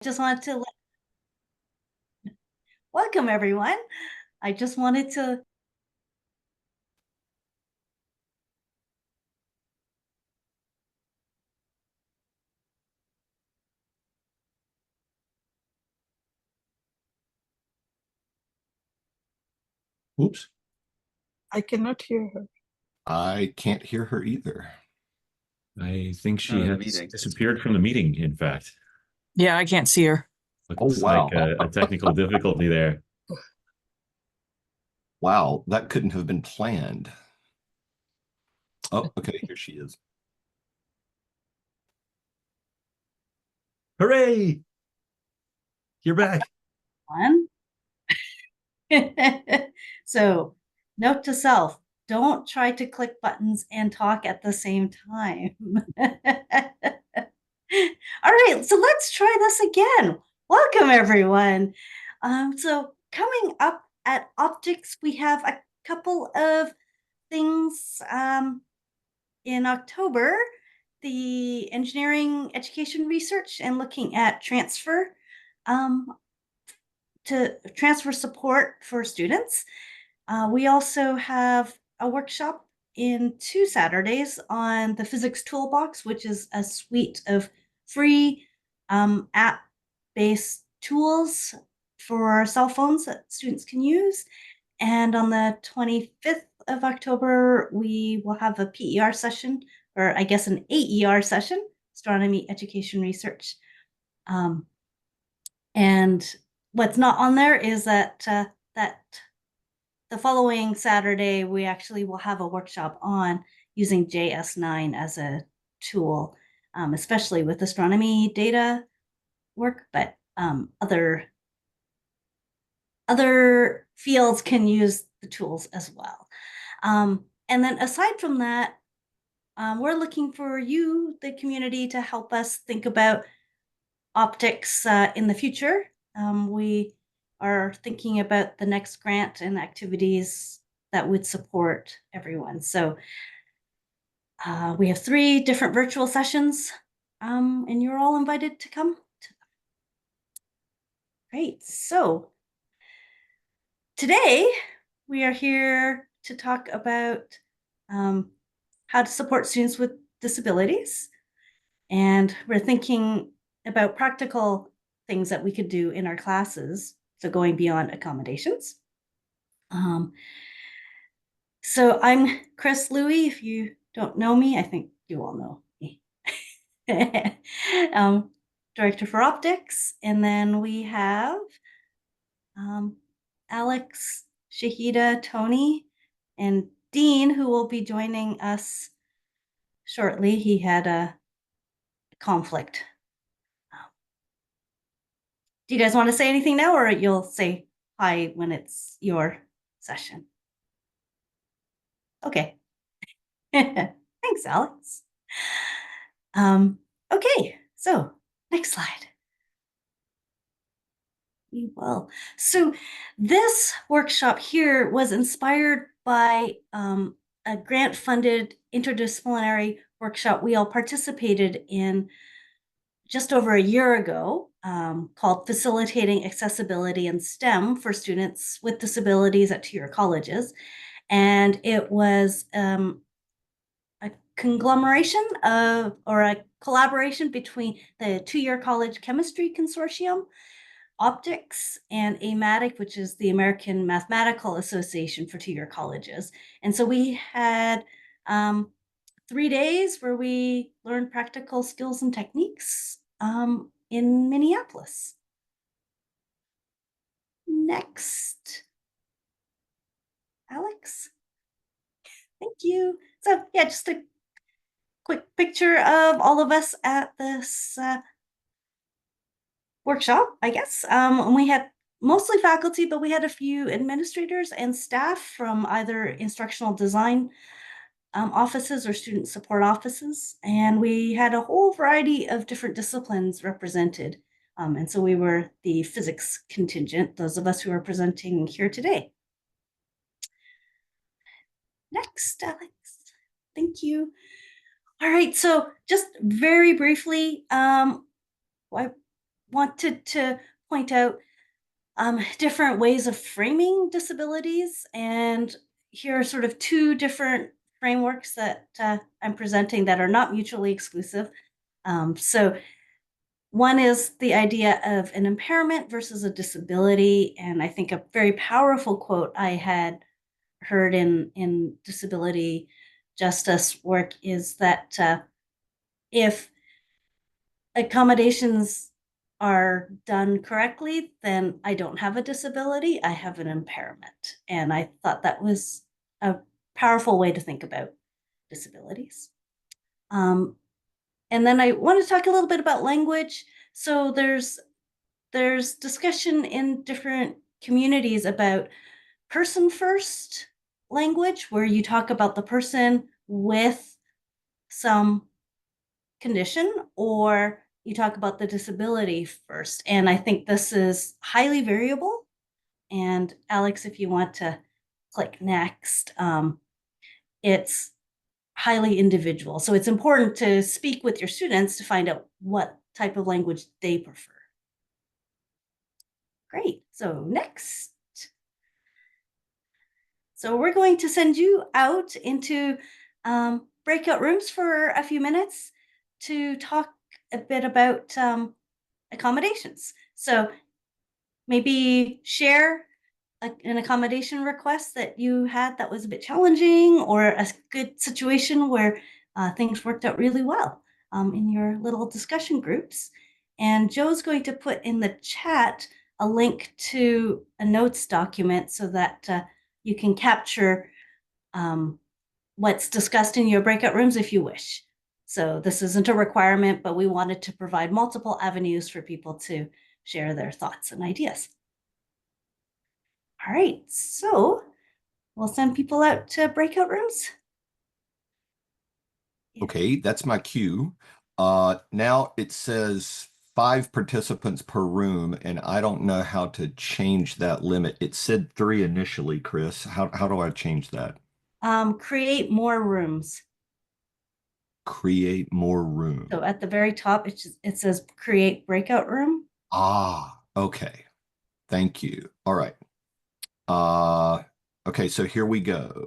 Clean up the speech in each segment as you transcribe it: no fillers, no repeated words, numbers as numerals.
Just wanted to welcome everyone. I just wanted to Oops, I cannot hear her. I can't hear her either. I think she the has meeting. disappeared from the meeting, in fact. Yeah, I can't see her. Looks wow. like a technical difficulty there. Wow, that couldn't have been planned. Oh, okay, here she is. Hooray! You're back. one. So, note to self, don't try to click buttons and talk at the same time. All right, so let's try this again. Welcome everyone. So coming up at Optics, we have a couple of things in October, the engineering education research and looking at transfer um, to transfer support for students. We also have a workshop in 2 Saturdays on the physics toolbox, which is a suite of free app-based tools for cell phones that students can use. And on the 25th of October, we will have a PER session, or I guess an AER session, astronomy education research. And what's not on there is that the following Saturday, we actually will have a workshop on using JS9 as a tool, especially with astronomy data work, but other fields can use the tools as well. And then aside from that, we're looking for you, the community, to help us think about optics in the future. We are thinking about the next grant and activities that would support everyone. So we have 3 different virtual sessions, and you're all invited to come to them. Great. So today we are here to talk about how to support students with disabilities. And we're thinking about practical things that we could do in our classes, so going beyond accommodations. So I'm Chris Louie. If you don't know me, I think you all know me. Director for Optics. And then we have Alex, Shahida, Tony, and Dean, who will be joining us shortly. He had a conflict. Do you guys want to say anything now, or you'll say hi when it's your session? Okay. Thanks, Alex. Okay, so next slide. We will. So this workshop here was inspired by a grant-funded interdisciplinary workshop we all participated in just over a year ago, called Facilitating Accessibility in STEM for Students with Disabilities at 2-year colleges. And it was a conglomeration of, or a collaboration between the 2-year college chemistry consortium, Optics, and AMATIC, which is the American Mathematical Association for 2-year colleges. And so we had 3 days where we learned practical skills and techniques in Minneapolis. Next, Alex. Thank you. So yeah, just a quick picture of all of us at this workshop, I guess. And we had mostly faculty, but we had a few administrators and staff from either instructional design offices or student support offices. And we had a whole variety of different disciplines represented. And so we were the physics contingent, those of us who are presenting here today. Next, Alex. Thank you. All right, so just very briefly, I wanted to point out different ways of framing disabilities. And here are sort of two different frameworks that I'm presenting that are not mutually exclusive. So one is the idea of an impairment versus a disability. And I think a very powerful quote I had heard in disability justice work is that if accommodations are done correctly, then I don't have a disability, I have an impairment. And I thought that was a powerful way to think about disabilities. And then I want to talk a little bit about language. So there's discussion in different communities about person first language, where you talk about the person with some condition, or you talk about the disability first. And I think this is highly variable. And Alex, if you want to click next, it's highly individual. So it's important to speak with your students to find out what type of language they prefer. Great. So next. So we're going to send you out into breakout rooms for a few minutes to talk a bit about accommodations. So maybe share an accommodation request that you had that was a bit challenging, or a good situation where things worked out really well in your little discussion groups. And Joe's going to put in the chat a link to a notes document so that you can capture what's discussed in your breakout rooms if you wish. So this isn't a requirement, but we wanted to provide multiple avenues for people to share their thoughts and ideas. All right, so we'll send people out to breakout rooms. Okay, that's my cue. Now it says 5 participants per room, and I don't know how to change that limit. It said 3 initially, Chris. How do I change that? Create more rooms. Create more room. So at the very top, it says create breakout room. Ah, okay. Thank you. All right. Okay, so here we go.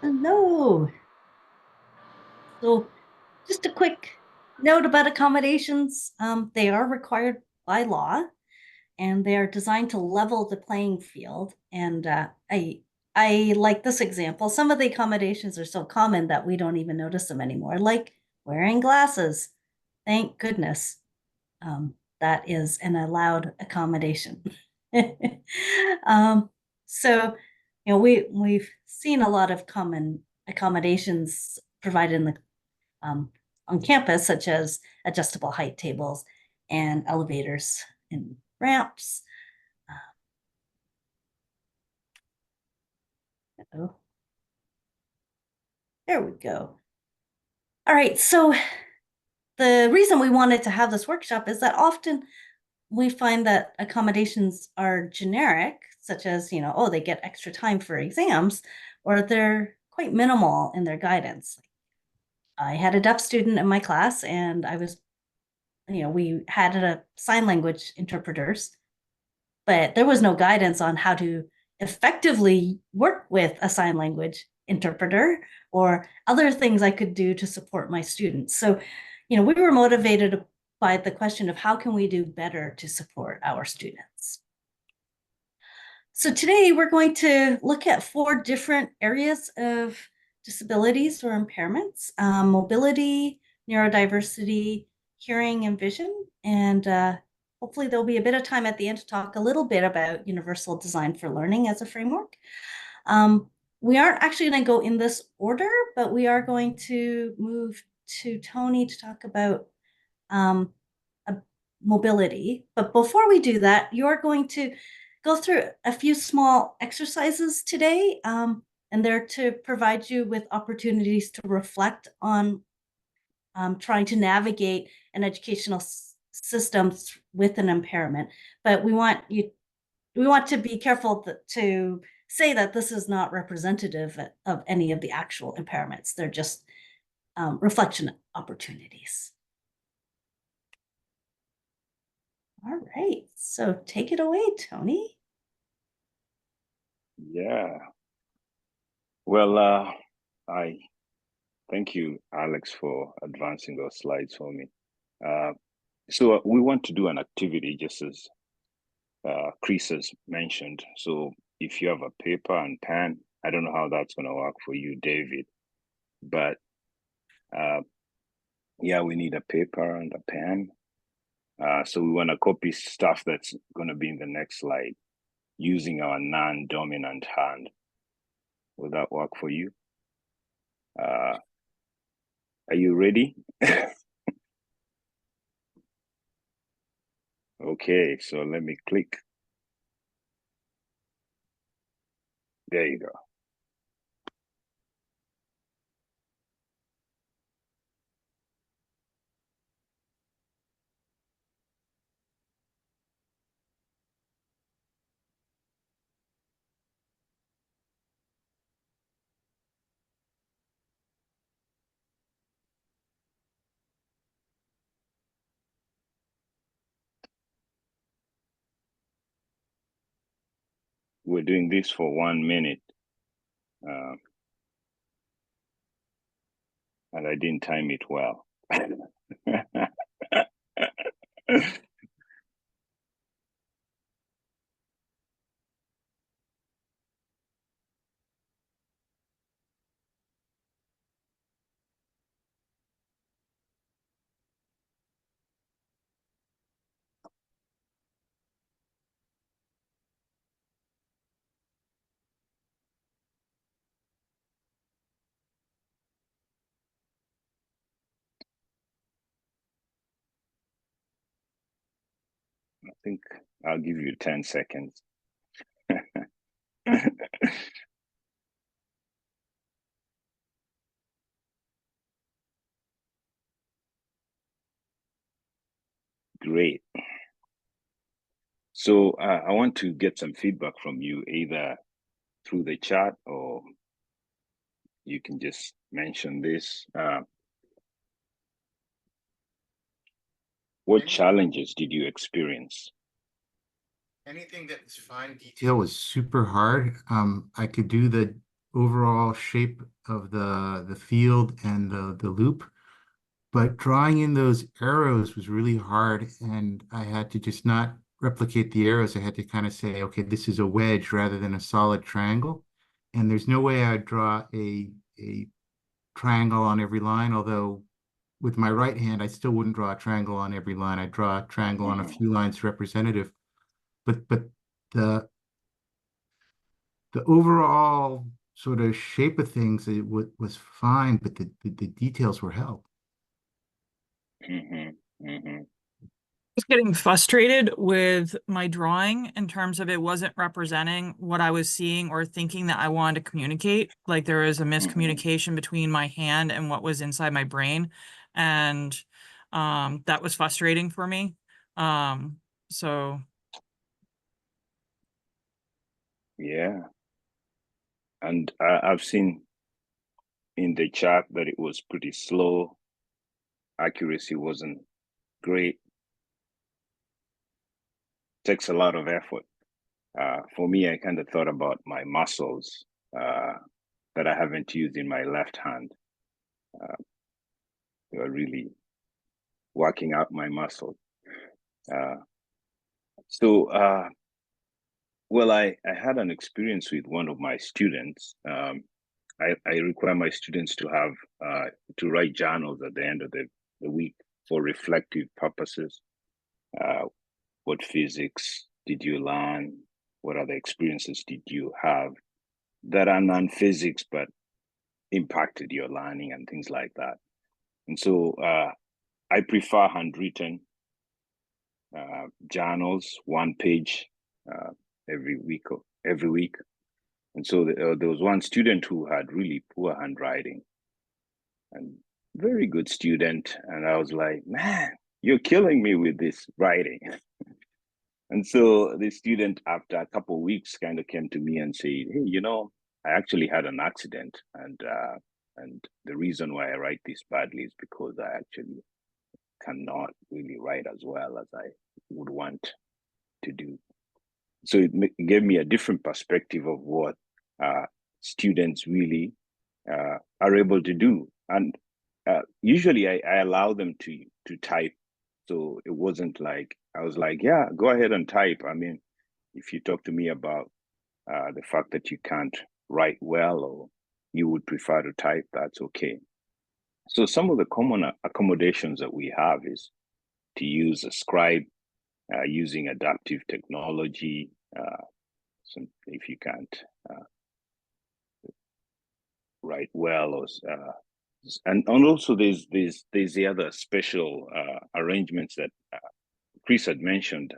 Hello. So just a quick note about accommodations. They are required by law, and they are designed to level the playing field. And I like this example. Some of the accommodations are so common that we don't even notice them anymore, like wearing glasses. Thank goodness that is an allowed accommodation. So, we've seen a lot of common accommodations provided in the on campus, such as adjustable height tables and elevators and ramps. Oh, there we go. All right, so the reason we wanted to have this workshop is that often we find that accommodations are generic, such as, oh, they get extra time for exams, or they're quite minimal in their guidance. I had a deaf student in my class, and we had a sign language interpreters, but there was no guidance on how to effectively work with a sign language interpreter or other things I could do to support my students. So, we were motivated by the question of how can we do better to support our students. So today we're going to look at 4 different areas of disabilities or impairments: mobility, neurodiversity, hearing, and vision. And hopefully there'll be a bit of time at the end to talk a little bit about universal design for learning as a framework. We aren't actually going to go in this order, but we are going to move to Tony to talk about mobility. But before we do that, you're going to go through a few small exercises today, and they're to provide you with opportunities to reflect on trying to navigate an educational systems with an impairment, but we want to be careful to say that this is not representative of any of the actual impairments. They're just reflection opportunities. All right, so take it away, Tony. Yeah. Well, I thank you, Alex, for advancing those slides for me. So we want to do an activity just as Chris has mentioned. So if you have a paper and pen, I don't know how that's going to work for you, David, but yeah, we need a paper and a pen. So we want to copy stuff that's going to be in the next slide using our non-dominant hand. Will that work for you? Are you ready? Okay, so let me click. There you go. We're doing this for 1 minute. And I didn't time it well. I think I'll give you 10 seconds. Great. So I want to get some feedback from you, either through the chat or you can just mention this. What challenges did you experience? Anything that was fine detail was super hard. I could do the overall shape of the field and the loop, but drawing in those arrows was really hard, and I had to just not replicate the arrows. I had to kind of say, okay, this is a wedge rather than a solid triangle. And there's no way I'd draw a triangle on every line, although with my right hand, I still wouldn't draw a triangle on every line. I'd draw a triangle on a few lines representative. But the overall sort of shape of things, it was fine, but the details were hell. Was getting frustrated with my drawing in terms of it wasn't representing what I was seeing or thinking that I wanted to communicate. Like there was a miscommunication between my hand and what was inside my brain. And that was frustrating for me. So Yeah. And I've seen in the chat that it was pretty slow. Accuracy wasn't great. Takes a lot of effort. For me, I kind of thought about my muscles that I haven't used in my left hand. They were really working out my muscle. Well, I had an experience with one of my students. I require my students to have to write journals at the end of the week for reflective purposes. What physics did you learn? What other experiences did you have that are non-physics but impacted your learning and things like that? And so I prefer handwritten journals, 1 page every week. And so there was one student who had really poor handwriting and very good student. And I was like, man, you're killing me with this writing. And so the student, after a couple of weeks, kind of came to me and said, hey, you know, I actually had an accident, and the reason why I write this badly is because I actually cannot really write as well as I would want to do. So it gave me a different perspective of what students really are able to do. And usually I allow them to type. So it wasn't like, I was like, yeah, go ahead and type. I mean, if you talk to me about the fact that you can't write well or you would prefer to type, that's okay. So some of the common accommodations that we have is to use a scribe using adaptive technology. If you can't write well, or and also there's the other special arrangements that Chris had mentioned,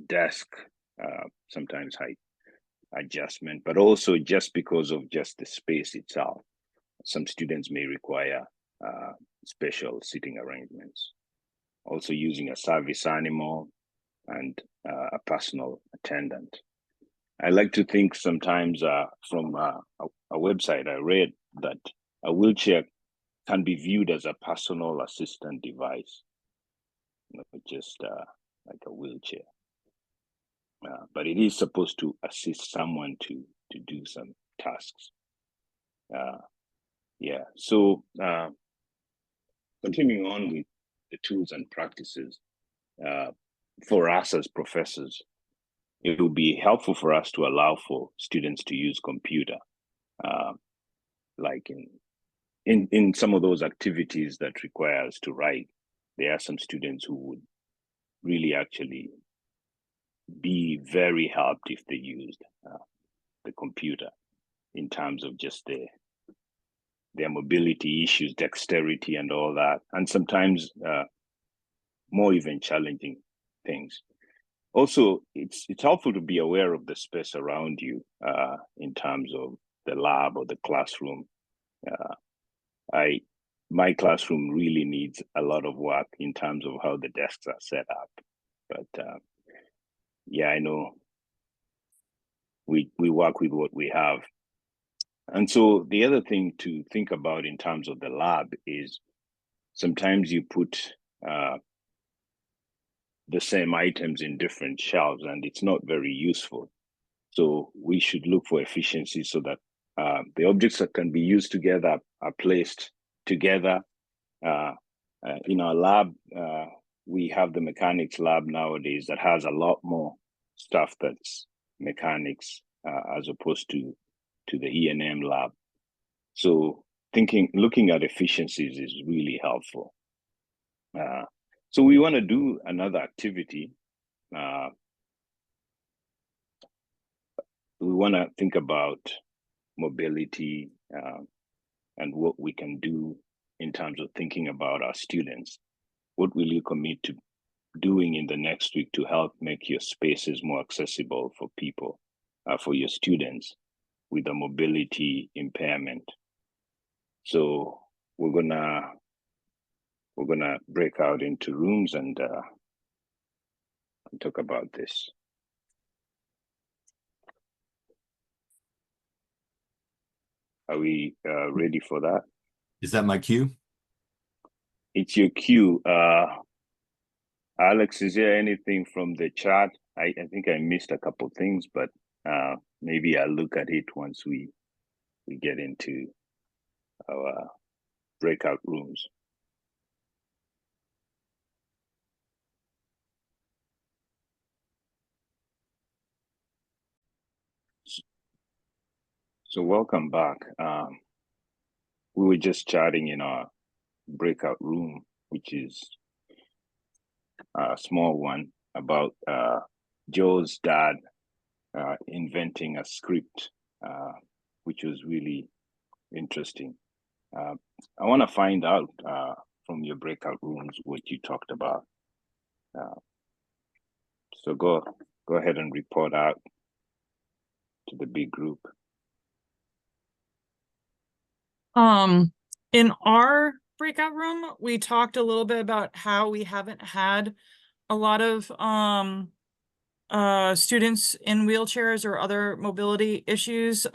desk, sometimes height adjustment, but also just because of just the space itself, some students may require special sitting arrangements. Also using a service animal and a personal attendant. I like to think sometimes from a website I read that a wheelchair can be viewed as a personal assistant device, not just like a wheelchair. But it is supposed to assist someone to do some tasks. Yeah, so continuing on with the tools and practices, for us as professors, it will be helpful for us to allow for students to use computer, like in some of those activities that require us to write. There are some students who would really actually be very helped if they used the computer in terms of just their mobility issues, dexterity, and all that, and sometimes more even challenging things. Also, it's helpful to be aware of the space around you in terms of the lab or the classroom. My classroom really needs a lot of work in terms of how the desks are set up. But yeah, I know we work with what we have. And so the other thing to think about in terms of the lab is sometimes you put the same items in different shelves and it's not very useful. So we should look for efficiency so that the objects that can be used together are placed together. In our lab, we have the mechanics lab nowadays that has a lot more stuff that's mechanics as opposed to the E&M lab. So looking at efficiencies is really helpful. So we want to do another activity. We want to think about mobility and what we can do in terms of thinking about our students. What will you commit to doing in the next week to help make your spaces more accessible for people, for your students with a mobility impairment? So we're gonna break out into rooms and talk about this. Are we ready for that? Is that my cue? It's your cue. Alex, is there anything from the chat? I think I missed a couple things, but maybe I'll look at it once we get into our breakout rooms. So welcome back. We were just chatting in our breakout room, which is a small one, about Joe's dad inventing a script, which was really interesting. I want to find out from your breakout rooms what you talked about. So go ahead and report out to the big group. In our breakout room, we talked a little bit about how we haven't had a lot of students in wheelchairs or other mobility issues.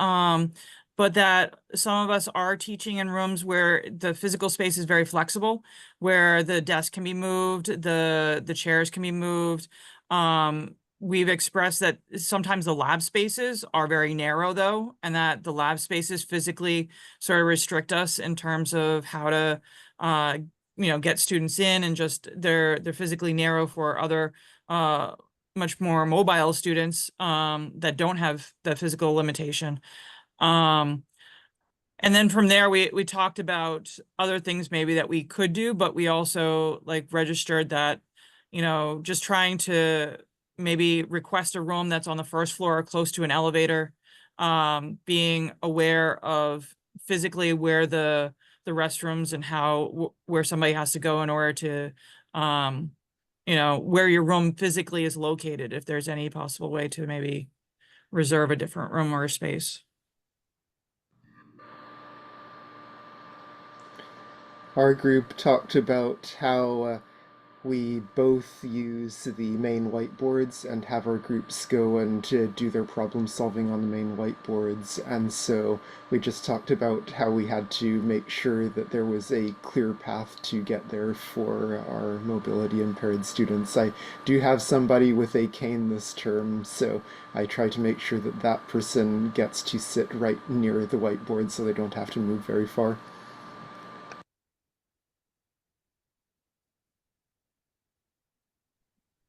But that some of us are teaching in rooms where the physical space is very flexible, where the desk can be moved, the chairs can be moved. We've expressed that sometimes the lab spaces are very narrow though, and that the lab spaces physically sort of restrict us in terms of how to get students in, and just they're physically narrow for other much more mobile students that don't have the physical limitation. And then from there, we talked about other things maybe that we could do, but we also like registered that, just trying to maybe request a room that's on the first floor or close to an elevator, being aware of physically where the restrooms and where somebody has to go in order to, where your room physically is located, if there's any possible way to maybe reserve a different room or a space. Our group talked about how we both use the main whiteboards and have our groups go and do their problem solving on the main whiteboards. And so we just talked about how we had to make sure that there was a clear path to get there for our mobility impaired students. I do have somebody with a cane this term, so I try to make sure that that person gets to sit right near the whiteboard so they don't have to move very far.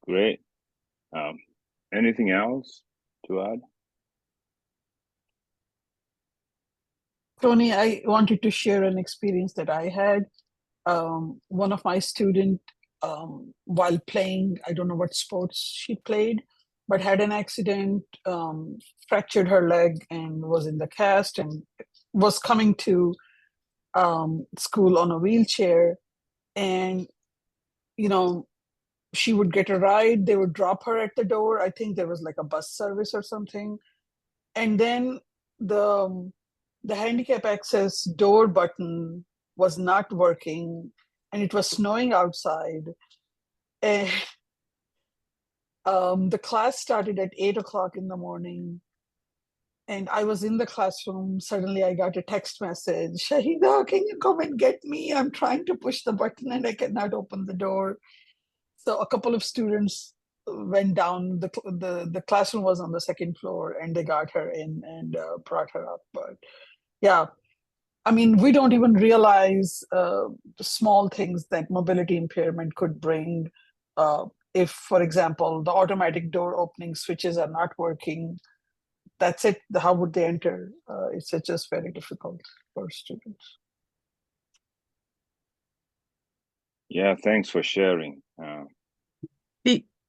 Great. Anything else to add? Tony, I wanted to share an experience that I had. One of my students, while playing, I don't know what sports she played, but had an accident, fractured her leg and was in the cast and was coming to school on a wheelchair. And, she would get a ride, they would drop her at the door. I think there was like a bus service or something. And then the handicap access door button was not working, and it was snowing outside. And the class started at 8 o'clock in the morning. And I was in the classroom. Suddenly I got a text message, Shahida, can you come and get me? I'm trying to push the button and I cannot open the door. So a couple of students went down. The classroom was on the second floor, and they got her in and brought her up. But yeah, I mean, we don't even realize the small things that mobility impairment could bring. If, for example, the automatic door opening switches are not working, that's it. How would they enter? It's just very difficult for students. Yeah, thanks for sharing.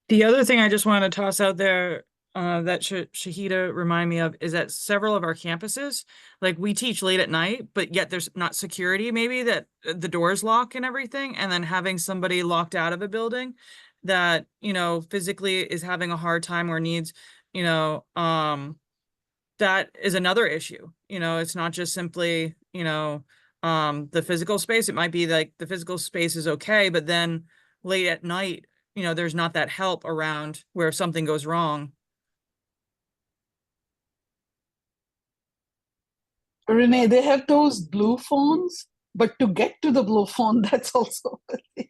The other thing I just wanted to toss out there that Shahida remind me of is that several of our campuses, like we teach late at night, but yet there's not security, maybe that the doors lock and everything, and then having somebody locked out of a building that, physically is having a hard time or needs, that is another issue. It's not just simply, the physical space. It might be like the physical space is okay, but then late at night, there's not that help around where something goes wrong. Renee, they have those blue phones, but to get to the blue phone, that's also a thing.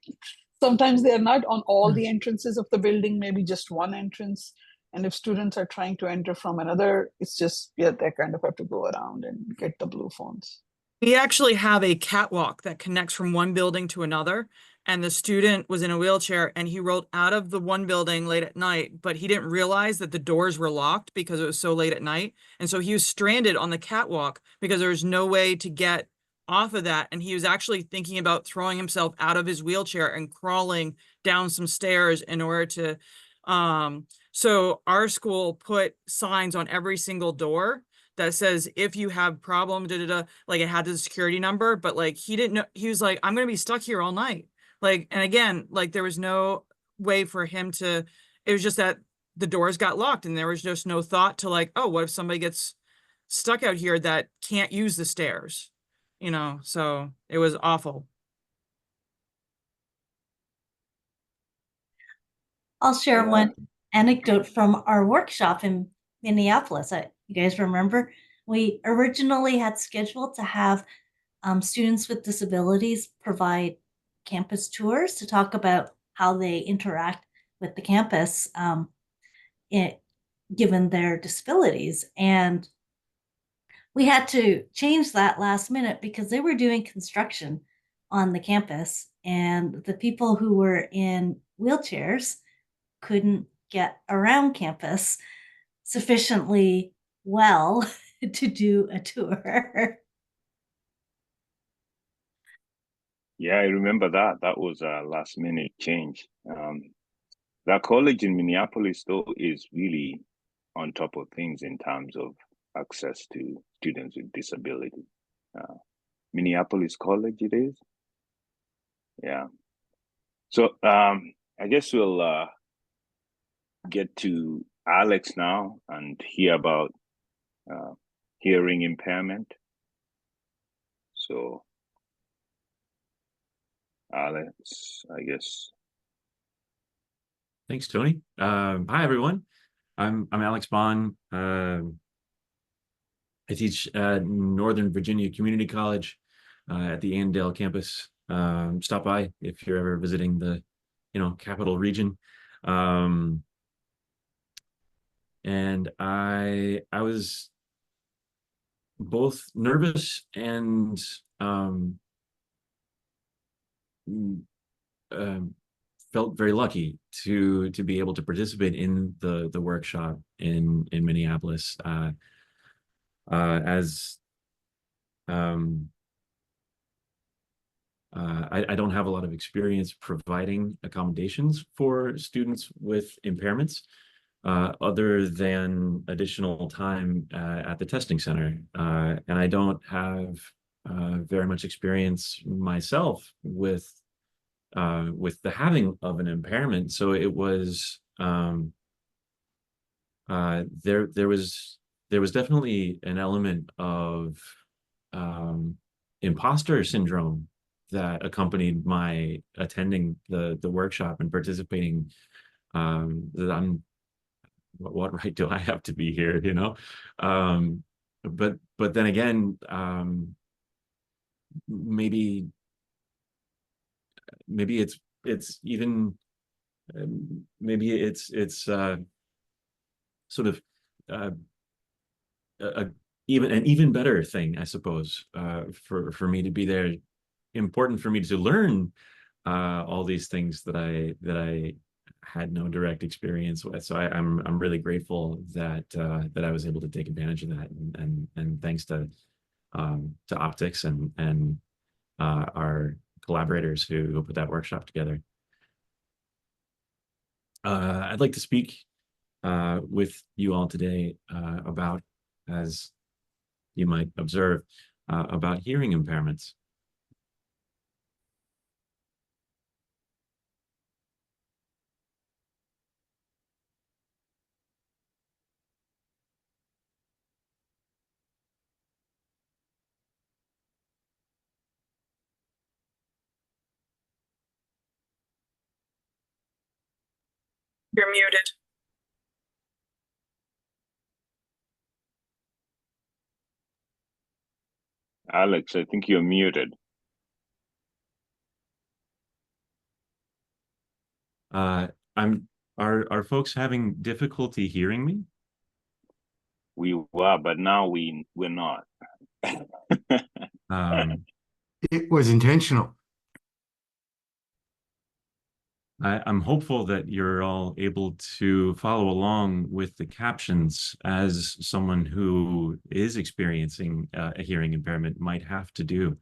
Sometimes they are not on all the entrances of the building, maybe just one entrance. And if students are trying to enter from another, it's just, they kind of have to go around and get the blue phones. We actually have a catwalk that connects from one building to another. And the student was in a wheelchair and he rolled out of the one building late at night, but he didn't realize that the doors were locked because it was so late at night. And so he was stranded on the catwalk because there was no way to get off of that. And he was actually thinking about throwing himself out of his wheelchair and crawling down some stairs in order to, so our school put signs on every single door that says, if you have problem, like it had the security number, but like he didn't know, he was like, I'm going to be stuck here all night. Like, and again, like there was no way for him to, it was just that the doors got locked and there was just no thought to like, oh, what if somebody gets stuck out here that can't use the stairs, so it was awful. I'll share Yeah. one anecdote from our workshop in Minneapolis. You guys remember? We originally had scheduled to have students with disabilities provide campus tours to talk about how they interact with the campus it, given their disabilities. And we had to change that last minute because they were doing construction on the campus, and the people who were in wheelchairs couldn't get around campus sufficiently well to do a tour. Yeah, I remember that. That was a last minute change. That college in Minneapolis, though, is really on top of things in terms of access to students with disability. Minneapolis College, it is. Yeah. So I guess we'll get to Alex now and hear about hearing impairment. So, Alex, I guess. Thanks, Tony. Hi, everyone. I'm Alex Bond. I teach at Northern Virginia Community College at the Annandale campus. Stop by if you're ever visiting the, capital region. And I was both nervous and felt very lucky to be able to participate in the workshop in Minneapolis. As I don't have a lot of experience providing accommodations for students with impairments, other than additional time at the testing center. And I don't have very much experience myself with the having of an impairment. So it was there was definitely an element of imposter syndrome that accompanied my attending the workshop and participating. That I'm what right do I have to be here, but then again, maybe it's even maybe it's sort of uh, a, even an even better thing, I suppose, for me to be there. Important for me to learn all these things that I had no direct experience with. So I'm really grateful that that I was able to take advantage of that, and thanks to Optics and our collaborators who put that workshop together. I'd like to speak with you all today about, as you might observe, about hearing impairments. You're muted. Alex, I think you're muted. I'm are folks having difficulty hearing me? We were, but now we're not. It was intentional. I'm hopeful that you're all able to follow along with the captions, as someone who is experiencing a hearing impairment might have to do.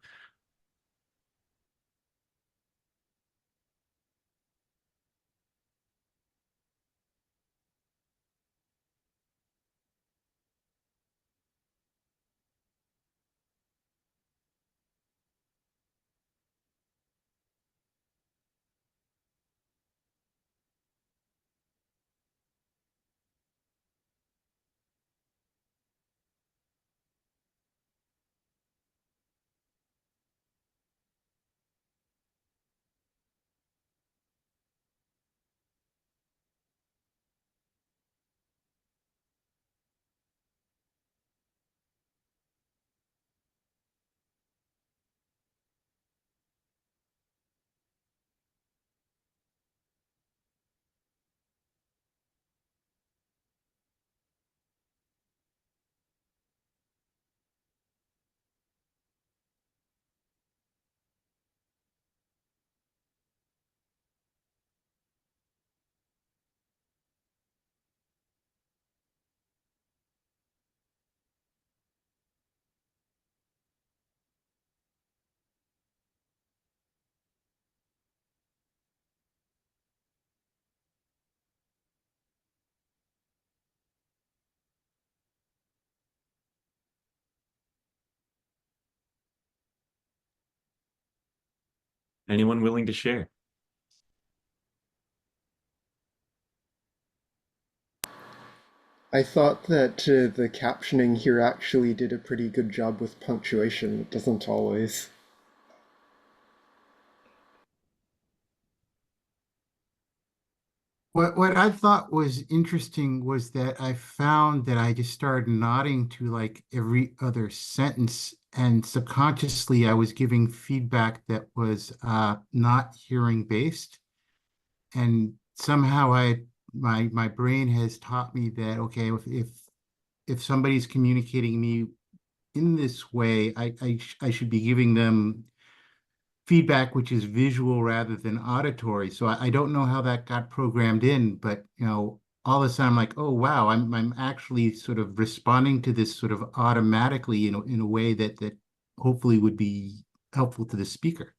Anyone willing to share? I thought that the captioning here actually did a pretty good job with punctuation. It doesn't always. What I thought was interesting was that I found that I just started nodding to like every other sentence, and subconsciously I was giving feedback that was not hearing based. And somehow my brain has taught me that okay, if somebody's communicating me in this way, I should be giving them feedback which is visual rather than auditory. So I don't know how that got programmed in, but all of a sudden I'm like, oh wow, I'm actually sort of responding to this sort of automatically in a way that hopefully would be helpful to the speaker.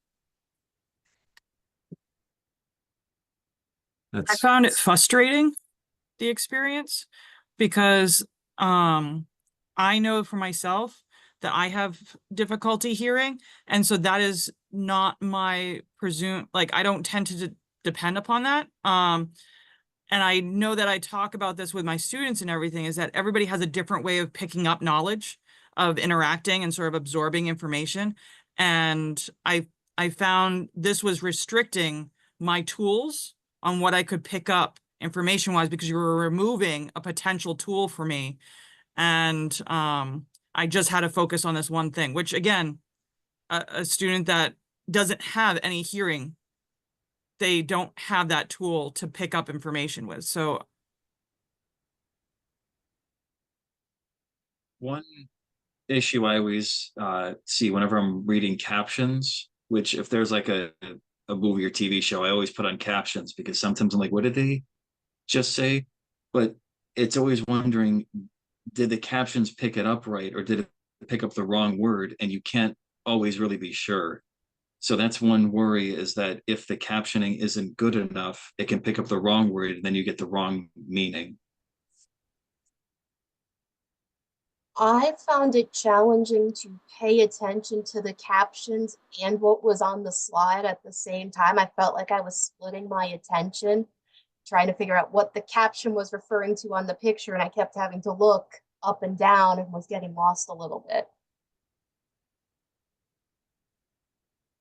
I found it frustrating, the experience, because I know for myself that I have difficulty hearing, and so that is not my like I don't tend to depend upon that. And I know that I talk about this with my students and everything, is that everybody has a different way of picking up knowledge, of interacting and sort of absorbing information. And I found this was restricting my tools on what I could pick up information-wise, because you were removing a potential tool for me. And I just had to focus on this one thing, which again, a student that doesn't have any hearing, they don't have that tool to pick up information with. So one issue I always see whenever I'm reading captions, which if there's like a movie or TV show, I always put on captions because sometimes I'm like, what did they just say? But it's always wondering, did the captions pick it up right, or did it pick up the wrong word? And you can't always really be sure. So that's one worry, is that if the captioning isn't good enough, it can pick up the wrong word and then you get the wrong meaning. I found it challenging to pay attention to the captions and what was on the slide at the same time. I felt like I was splitting my attention, trying to figure out what the caption was referring to on the picture, and I kept having to look up and down and was getting lost a little bit.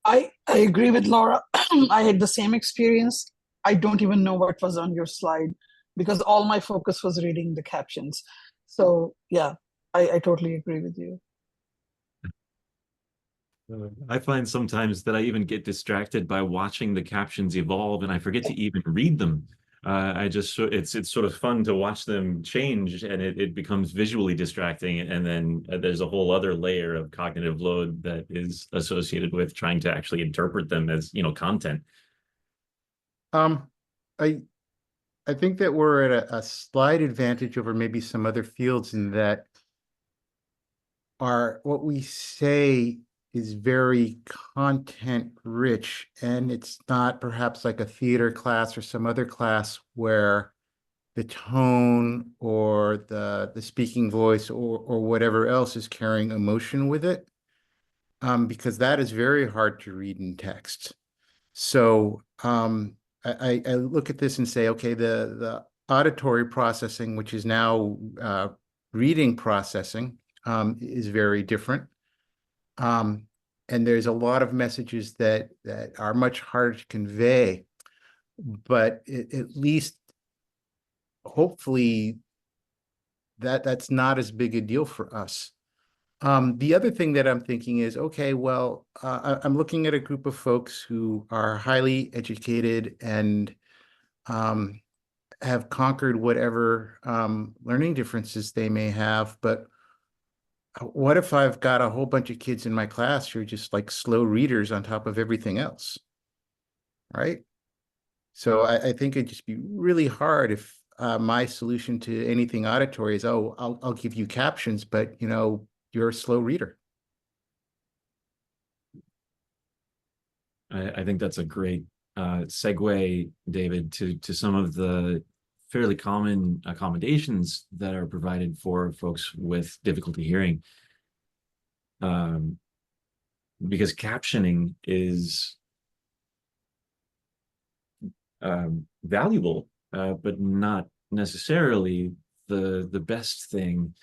I agree with Laura. I had the same experience. I don't even know what was on your slide because all my focus was reading the captions. So yeah, I totally agree with you. I find sometimes that I even get distracted by watching the captions evolve and I forget to even read them. It's sort of fun to watch them change, and it becomes visually distracting, and then there's a whole other layer of cognitive load that is associated with trying to actually interpret them as content. I think that we're at a slight advantage over maybe some other fields in that what we say is very content rich, and it's not perhaps like a theater class or some other class where the tone or the speaking voice or whatever else is carrying emotion with it, because that is very hard to read in text. So I look at this and say, okay, the auditory processing, which is now reading processing, is very different. And there's a lot of messages that are much harder to convey, but at least hopefully that's not as big a deal for us. The other thing that I'm thinking is, okay, well, I'm looking at a group of folks who are highly educated and have conquered whatever learning differences they may have, but what if I've got a whole bunch of kids in my class who are just like slow readers on top of everything else, right? So I think it'd just be really hard if my solution to anything auditory is, oh, I'll give you captions, but you're a slow reader. I think that's a great segue, David, to some of the fairly common accommodations that are provided for folks with difficulty hearing. Because captioning is valuable, but not necessarily the best thing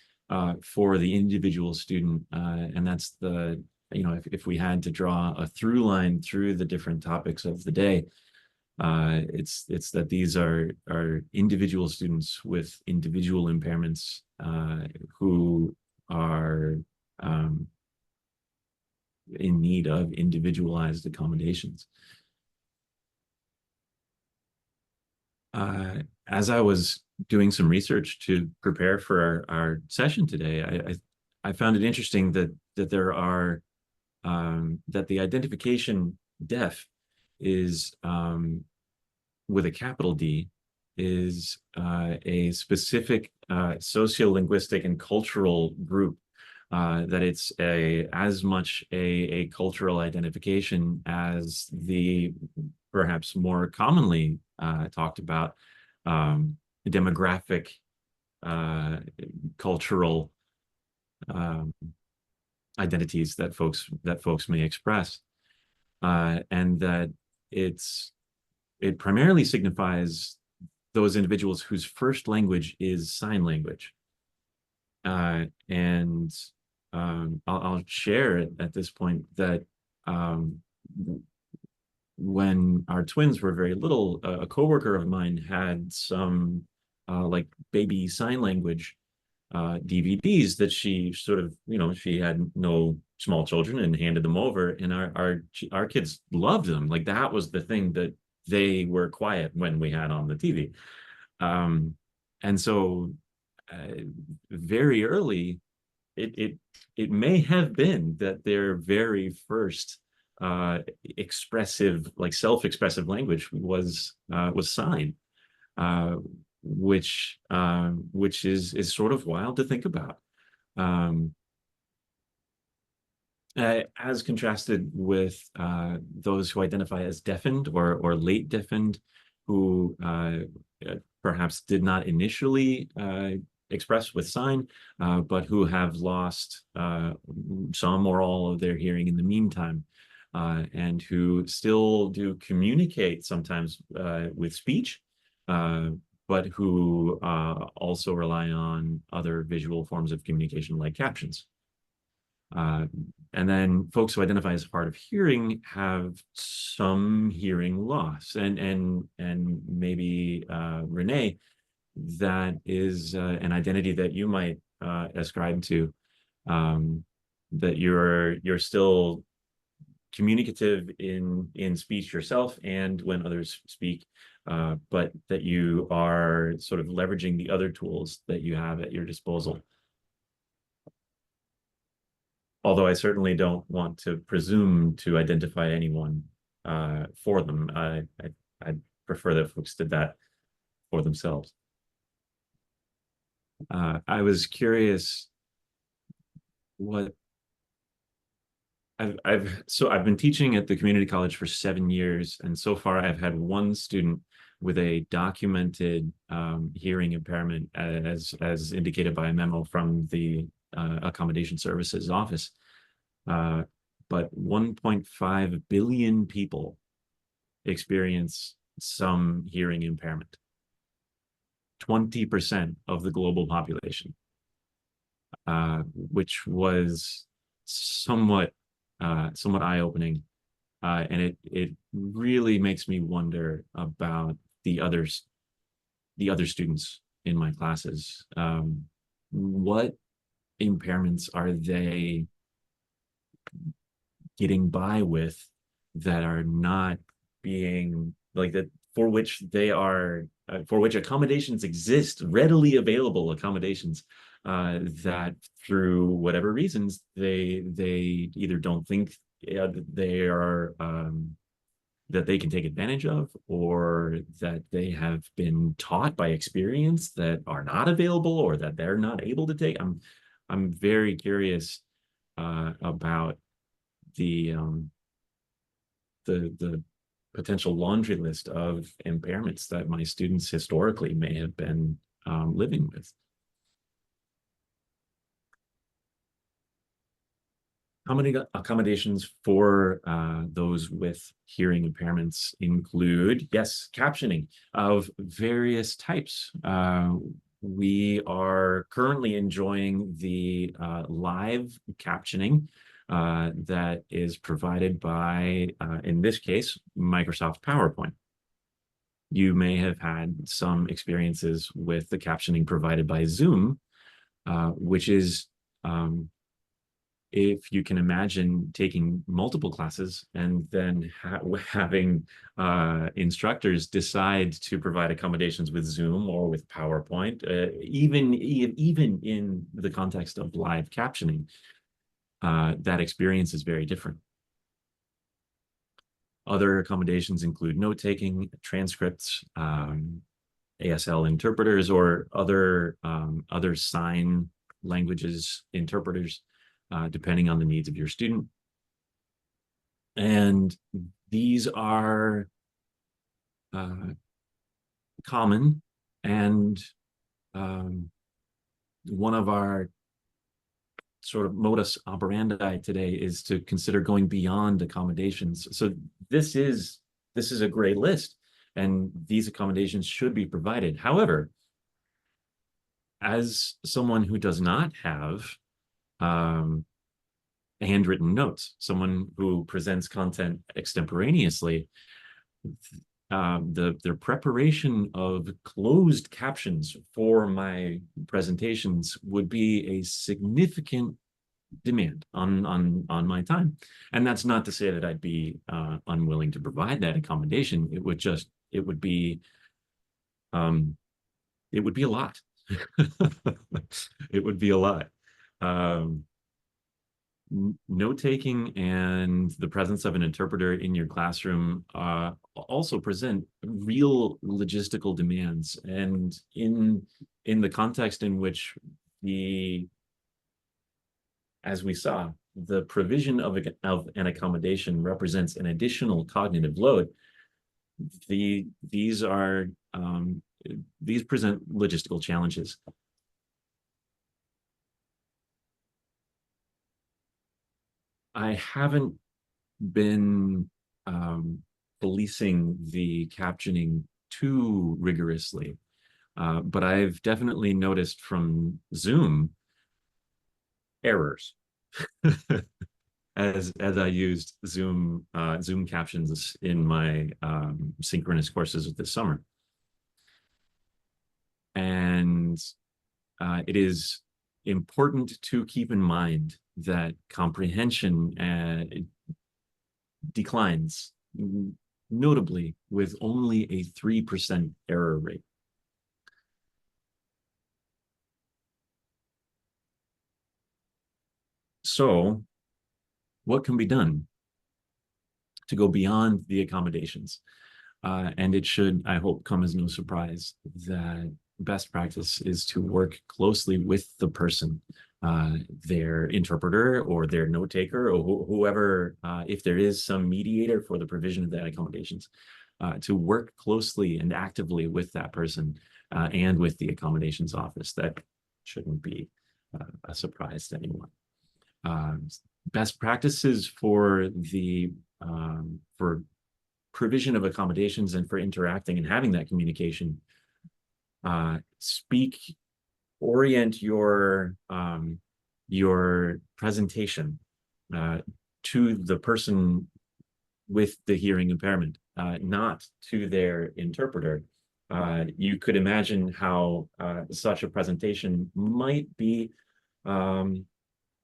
for the individual student. And that's the, if we had to draw a through line through the different topics of the day, it's that these are individual students with individual impairments who are in need of individualized accommodations. As I was doing some research to prepare for our session today, I found it interesting that there are that the identification deaf is with a capital D is a specific sociolinguistic and cultural group, that it's as much a cultural identification as the perhaps more commonly talked about demographic cultural identities that folks may express, and that it primarily signifies those individuals whose first language is sign language. And I'll share at this point that when our twins were very little, a coworker of mine had some like baby sign language DVDs that she sort of, she had no small children and handed them over, and our kids loved them. Like, that was the thing that they were quiet when we had on the TV. And so very early, it may have been that their very first expressive, like self-expressive language was sign, which is sort of wild to think about. As contrasted with those who identify as deafened or late deafened, who perhaps did not initially express with sign, but who have lost some or all of their hearing in the meantime, and who still do communicate sometimes with speech, but who also rely on other visual forms of communication like captions. And then folks who identify as hard of hearing have some hearing loss, and maybe Renee, that is an identity that you might ascribe to, that you're still communicative in speech yourself and when others speak, but that you are sort of leveraging the other tools that you have at your disposal. Although I certainly don't want to presume to identify anyone for them. I prefer that folks did that for themselves. I was curious what I've been teaching at the community college for 7 years, and so far I've had one student with a documented hearing impairment, as indicated by a memo from the accommodation services office. But 1.5 billion people experience some hearing impairment. 20% of the global population, which was somewhat eye-opening, and it really makes me wonder about the other students in my classes. What impairments are they getting by with that are not being like that, for which they are for which accommodations exist, readily available accommodations, that through whatever reasons they either don't think they are that they can take advantage of, or that they have been taught by experience that are not available, or that they're not able to take. I'm very curious about the potential laundry list of impairments that my students historically may have been living with. Accommodations for those with hearing impairments include, yes, captioning of various types. We are currently enjoying the live captioning that is provided by, in this case, Microsoft PowerPoint. You may have had some experiences with the captioning provided by Zoom, which is if you can imagine taking multiple classes and then having instructors decide to provide accommodations with Zoom or with PowerPoint, even in the context of live captioning, that experience is very different. Other accommodations include note-taking, transcripts, ASL interpreters, or other sign languages interpreters, depending on the needs of your student. And these are common, and one of our sort of modus operandi today is to consider going beyond accommodations. So this is a great list, and these accommodations should be provided. However, as someone who does not have handwritten notes, someone who presents content extemporaneously, the preparation of closed captions for my presentations would be a significant demand on my time. And that's not to say that I'd be unwilling to provide that accommodation. It would be a lot. It would be a lot. Note-taking and the presence of an interpreter in your classroom also present real logistical demands. And in the context in which as we saw, the provision of an accommodation represents an additional cognitive load, these present logistical challenges. I haven't been policing the captioning too rigorously, but I've definitely noticed from Zoom errors as I used Zoom captions in my synchronous courses this summer. And it is important to keep in mind that comprehension declines notably with only a 3% error rate. So what can be done to go beyond the accommodations? And it should, I hope, come as no surprise that best practice is to work closely with the person, their interpreter or their note taker or whoever, if there is some mediator for the provision of that accommodations, to work closely and actively with that person and with the accommodations office. That shouldn't be a surprise to anyone. Best practices for the for provision of accommodations and for interacting and having that communication. Orient your presentation to the person with the hearing impairment, not to their interpreter. You could imagine how such a presentation might be a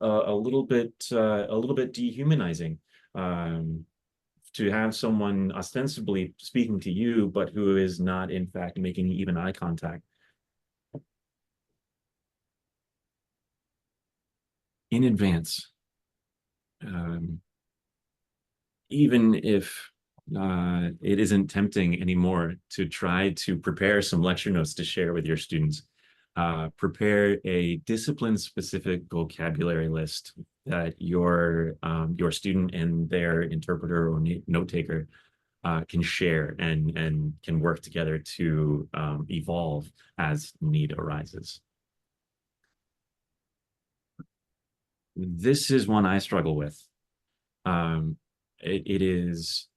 little bit dehumanizing. To have someone ostensibly speaking to you, but who is not in fact making even eye contact. In advance, even if it isn't tempting anymore to try to prepare some lecture notes to share with your students, prepare a discipline-specific vocabulary list that your student and their interpreter or note taker can share and can work together to evolve as need arises. this is one I struggle with. It is,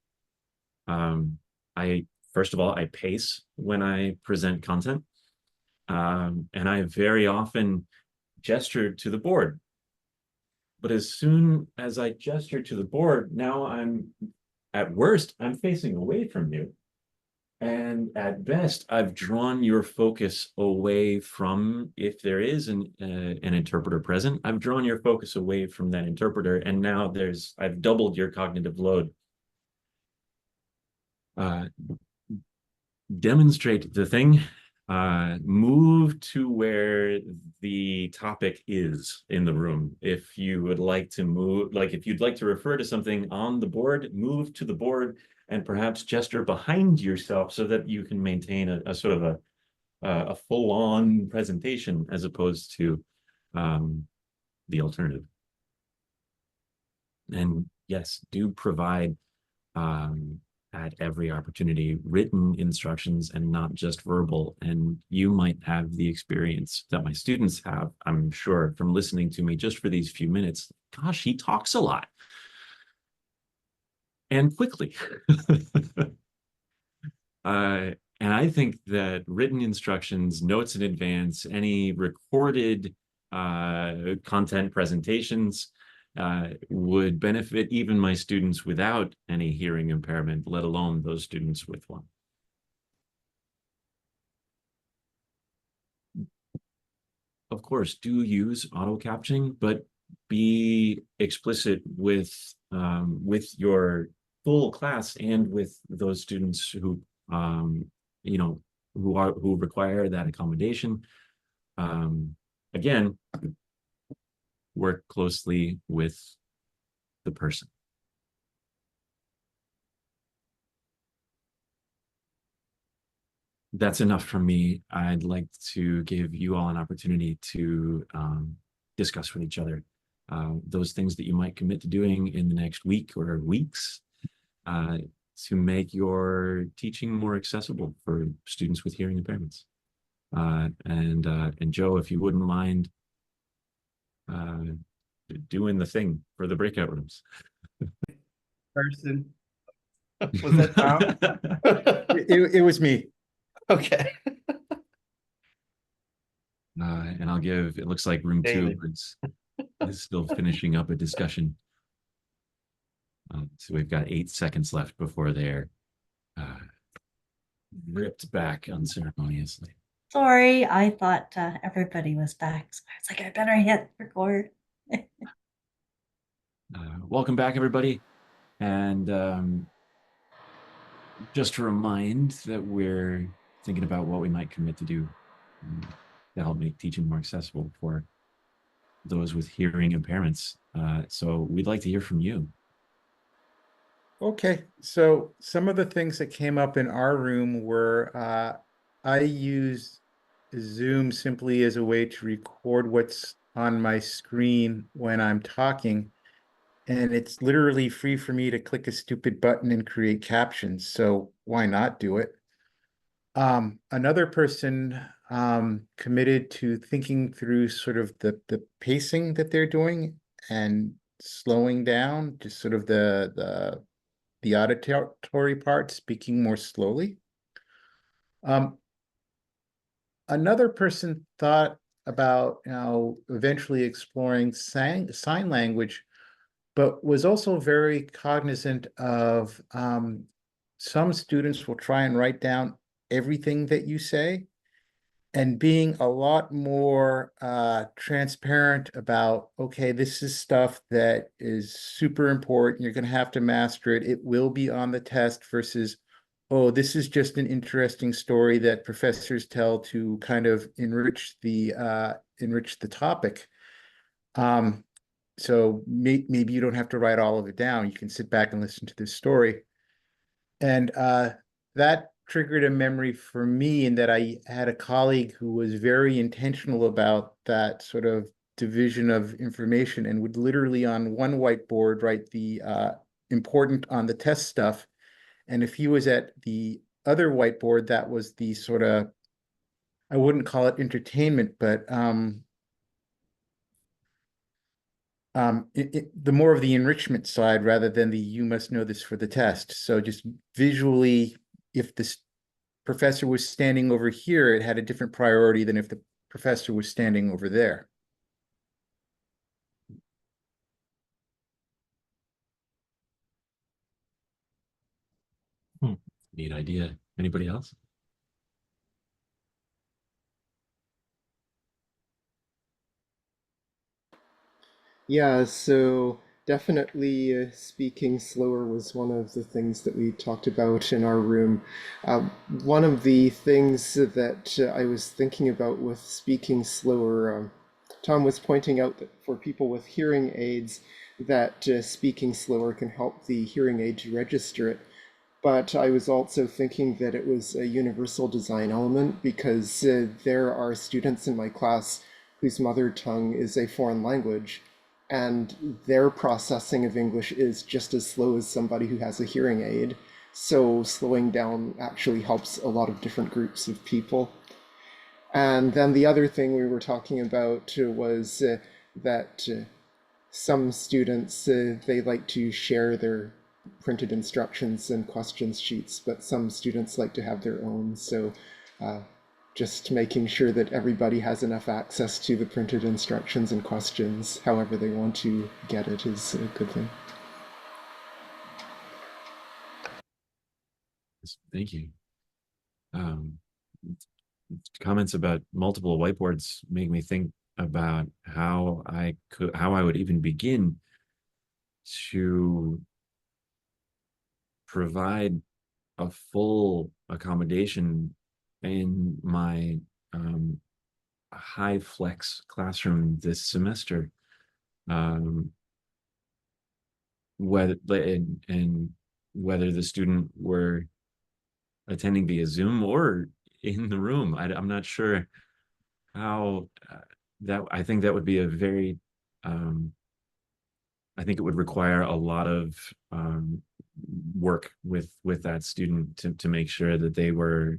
I, first of all, I pace when I present content. And I very often gesture to the board. But as soon as I gesture to the board, now at worst, I'm facing away from you. And at best, I've drawn your focus away from, if there is an interpreter present, I've drawn your focus away from that interpreter. And now I've doubled your cognitive load. Demonstrate the thing, move to where the topic is in the room. If you would like to move, like if you'd like to refer to something on the board, move to the board and perhaps gesture behind yourself so that you can maintain a sort of a full-on presentation as opposed to the alternative. And yes, do provide at every opportunity written instructions and not just verbal. And you might have the experience that my students have, I'm sure, from listening to me just for these few minutes. Gosh, he talks a lot and quickly. And I think that written instructions, notes in advance, any recorded content presentations would benefit even my students without any hearing impairment, let alone those students with one. Of course, do use auto captioning, but be explicit with your full class and with those students who who require that accommodation. Again, work closely with the person. That's enough from me. I'd like to give you all an opportunity to discuss with each other those things that you might commit to doing in the next week or weeks to make your teaching more accessible for students with hearing impairments. And Joe, if you wouldn't mind doing the thing for the breakout rooms. Person. Was that Tom? It was me. Okay. And I'll give, it looks like room David. 2 is still finishing up a discussion. So we've got 8 seconds left before they're ripped back unceremoniously. Sorry, I thought everybody was back. So I was like, I better hit record. Welcome back, everybody. And just to remind that we're thinking about what we might commit to do to help make teaching more accessible for those with hearing impairments. So we'd like to hear from you. Okay, so some of the things that came up in our room were I use Zoom simply as a way to record what's on my screen when I'm talking. And it's literally free for me to click a stupid button and create captions. So why not do it? Another person committed to thinking through sort of the pacing that they're doing and slowing down, just sort of the auditory part, speaking more slowly. Another person thought about eventually exploring sign language, but was also very cognizant of some students will try and write down everything that you say, and being a lot more transparent about, okay, this is stuff that is super important. You're going to have to master it. It will be on the test versus, oh, this is just an interesting story that professors tell to kind of enrich the topic. So maybe you don't have to write all of it down. You can sit back and listen to this story. And that triggered a memory for me in that I had a colleague who was very intentional about that sort of division of information and would literally on one whiteboard write the important on the test stuff. And if he was at the other whiteboard, that was the sort of, I wouldn't call it entertainment, but the more of the enrichment side rather than the you must know this for the test. So just visually, if this professor was standing over here, it had a different priority than if the professor was standing over there. Neat idea. Anybody else? Yeah, so definitely speaking slower was one of the things that we talked about in our room. One of the things that I was thinking about with speaking slower, Tom was pointing out that for people with hearing aids, that speaking slower can help the hearing aid to register it. But I was also thinking that it was a universal design element because there are students in my class whose mother tongue is a foreign language, and their processing of English is just as slow as somebody who has a hearing aid. So slowing down actually helps a lot of different groups of people. And then the other thing we were talking about was that some students, they like to share their printed instructions and questions sheets, but some students like to have their own. So uh, just making sure that everybody has enough access to the printed instructions and questions, however they want to get it, is a good thing. Thank you. Comments about multiple whiteboards make me think about how I would even begin to provide a full accommodation in my high flex classroom this semester. Whether and whether the student were attending via Zoom or in the room, I'm not sure how that. I think that would be a very I think it would require a lot of work with that student to make sure that they were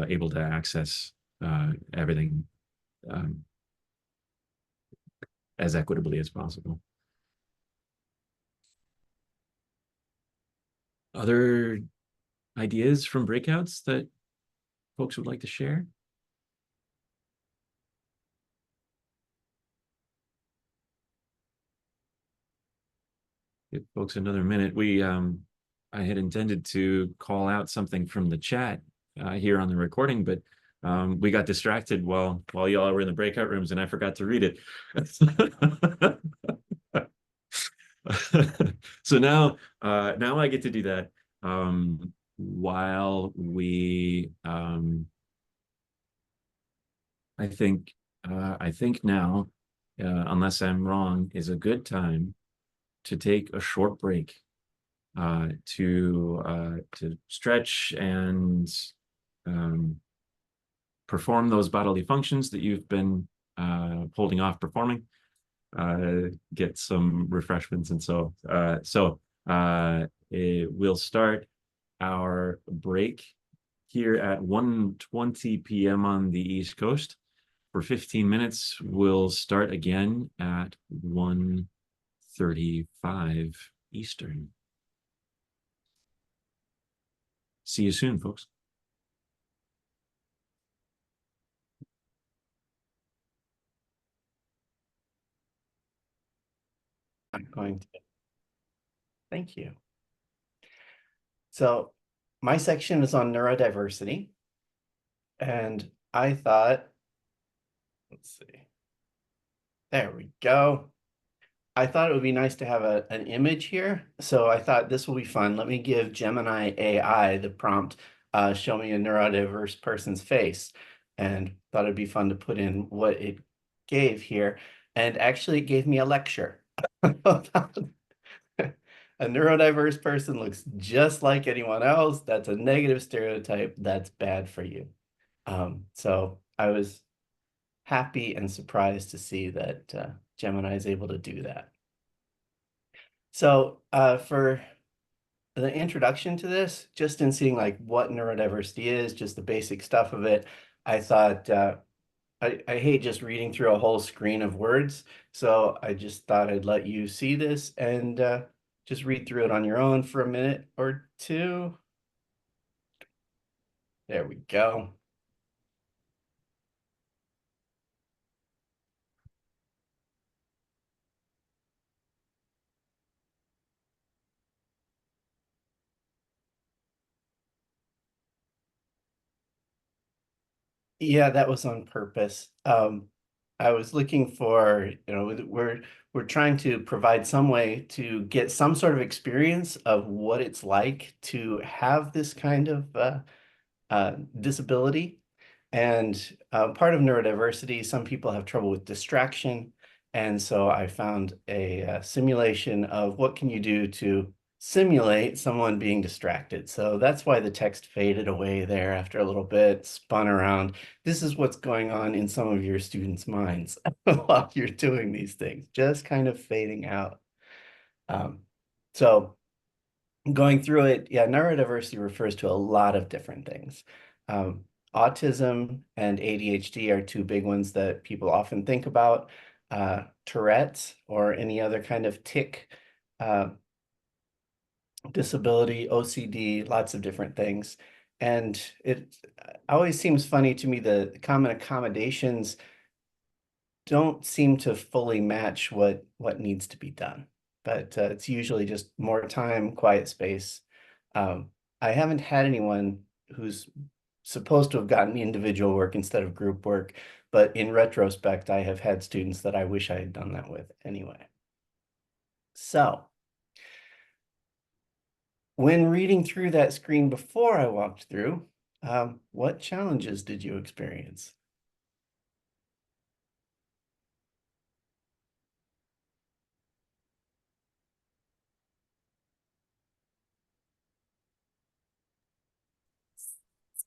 able to access everything as equitably as possible. Other ideas from breakouts that folks would like to share? Give folks another minute. I had intended to call out something from the chat here on the recording, but we got distracted while y'all were in the breakout rooms, and I forgot to read it. So now I get to do that while we. I think now, unless I'm wrong, is a good time to take a short break to stretch and perform those bodily functions that you've been holding off performing, get some refreshments, and we'll start our break here at 1:20 p.m. on the East Coast. For 15 minutes, we'll start again at 1:35 Eastern. See you soon, folks. I'm going to. Thank you. So my section is on neurodiversity. And I thought, let's see. There we go. I thought it would be nice to have an image here. So I thought this will be fun. Let me give Gemini AI the prompt, show me a neurodiverse person's face. And thought it'd be fun to put in what it gave here. And actually it gave me a lecture about a neurodiverse person looks just like anyone else. That's a negative stereotype. That's bad for you. So I was happy and surprised to see that Gemini is able to do that. So for the introduction to this, just in seeing like what neurodiversity is, just the basic stuff of it, I thought I hate just reading through a whole screen of words, so I just thought I'd let you see this and just read through it on your own for a minute or two. There we go. Yeah, that was on purpose. I was looking for, we're trying to provide some way to get some sort of experience of what it's like to have this kind of disability. And part of neurodiversity, some people have trouble with distraction. And so I found a simulation of what can you do to simulate someone being distracted. So that's why the text faded away there after a little bit, spun around. This is what's going on in some of your students' minds while you're doing these things, just kind of fading out. So going through it, yeah, neurodiversity refers to a lot of different things. Autism and ADHD are two big ones that people often think about. Tourette's or any other kind of tic disability, OCD, lots of different things. And it always seems funny to me the common accommodations don't seem to fully match what needs to be done. But it's usually just more time, quiet space. I haven't had anyone who's supposed to have gotten individual work instead of group work, but in retrospect, I have had students that I wish I had done that with anyway. So when reading through that screen before I walked through, what challenges did you experience?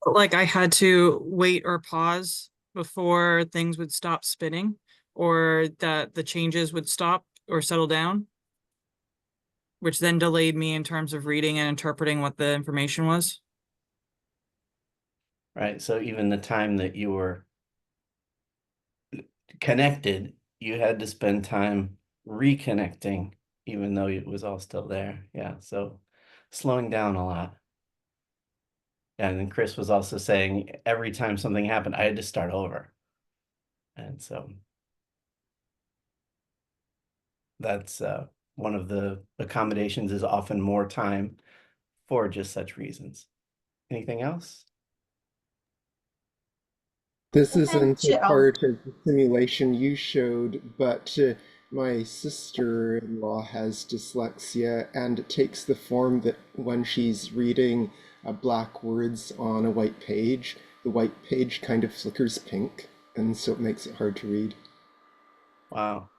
Like I had to wait or pause before things would stop spinning, or that the changes would stop or settle down, which then delayed me in terms of reading and interpreting what the information was. Right, so even the time that you were connected, you had to spend time reconnecting, even though it was all still there. Yeah, so slowing down a lot. And then Chris was also saying every time something happened, I had to start over. And so that's one of the accommodations is often more time for just such reasons. Anything else? This And then, isn't a part of the simulation you showed, but my sister-in-law has dyslexia, and it takes the form that when she's reading black words on a white page, the white page kind of flickers pink, and so it makes it hard to read. Wow.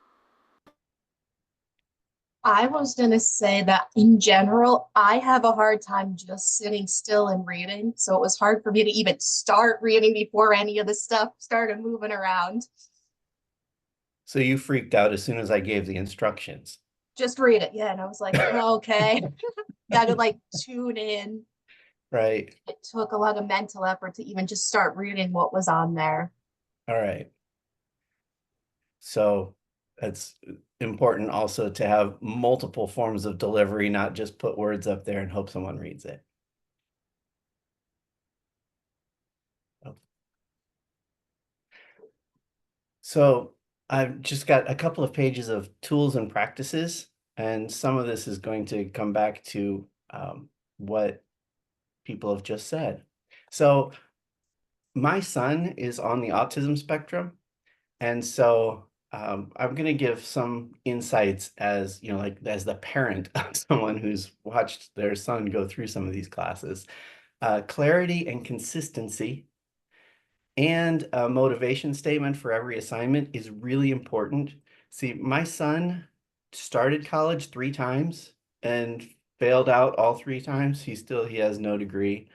I was going to say that in general, I have a hard time just sitting still and reading. So it was hard for me to even start reading before any of the stuff started moving around. So you freaked out as soon as I gave the instructions. Just read it. Yeah. And I was like, oh, okay. Got to like tune in. Right. It took a lot of mental effort to even just start reading what was on there. All right. So it's important also to have multiple forms of delivery, not just put words up there and hope someone reads it. So I've just got a couple of pages of tools and practices, and some of this is going to come back to what people have just said. So my son is on the autism spectrum, and so I'm going to give some insights as, like as the parent of someone who's watched their son go through some of these classes. Clarity and consistency and a motivation statement for every assignment is really important. See, my son started college 3 times and failed out all 3 times. He has no degree.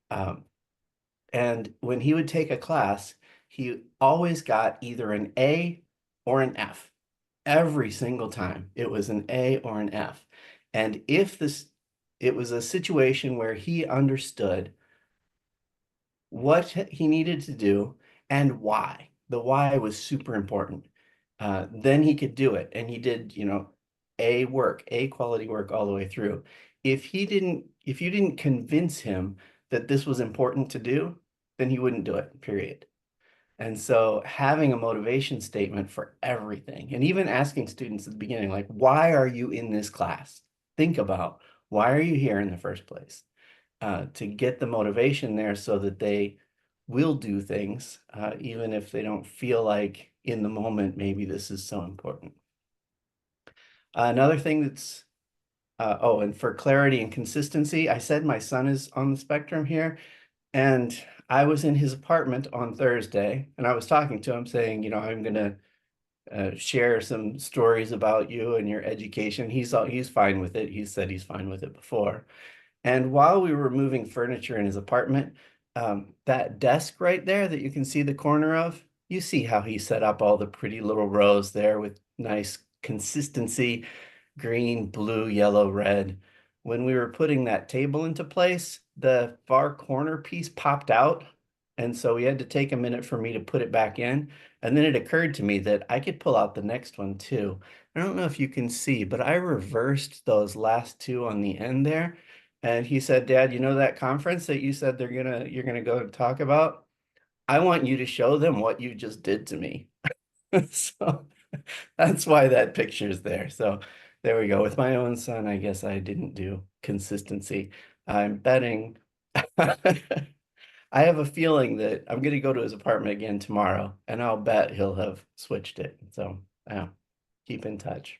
And when he would take a class, he always got either an A or an F. Every single time it was an A or an F. And if it was a situation where he understood what he needed to do and why. The why was super important. Then he could do it. And he did, you know, A quality work all the way through. If you didn't convince him that this was important to do, then he wouldn't do it, period. And so having a motivation statement for everything, and even asking students at the beginning, like, why are you in this class? Think about, why are you here in the first place? To get the motivation there so that they will do things, even if they don't feel like in the moment, maybe this is so important. Another thing that's, oh, and for clarity and consistency, I said my son is on the spectrum here. And I was in his apartment on Thursday, and I was talking to him saying, you know, I'm going to share some stories about you and your education. He's fine with it. He said he's fine with it before. And while we were moving furniture in his apartment, that desk right there that you can see the corner of, you see how he set up all the pretty little rows there with nice consistency, green, blue, yellow, red. When we were putting that table into place, the far corner piece popped out. And so we had to take a minute for me to put it back in. And then it occurred to me that I could pull out the next one too. I don't know if you can see, but I reversed those last two on the end there. And he said, Dad, you know that conference that you said you're gonna go talk about? I want you to show them what you just did to me. So that's why that picture's there. So there we go. With my own son, I guess I didn't do consistency. I'm betting. I have a feeling that I'm going to go to his apartment again tomorrow, and I'll bet he'll have switched it. So yeah, keep in touch.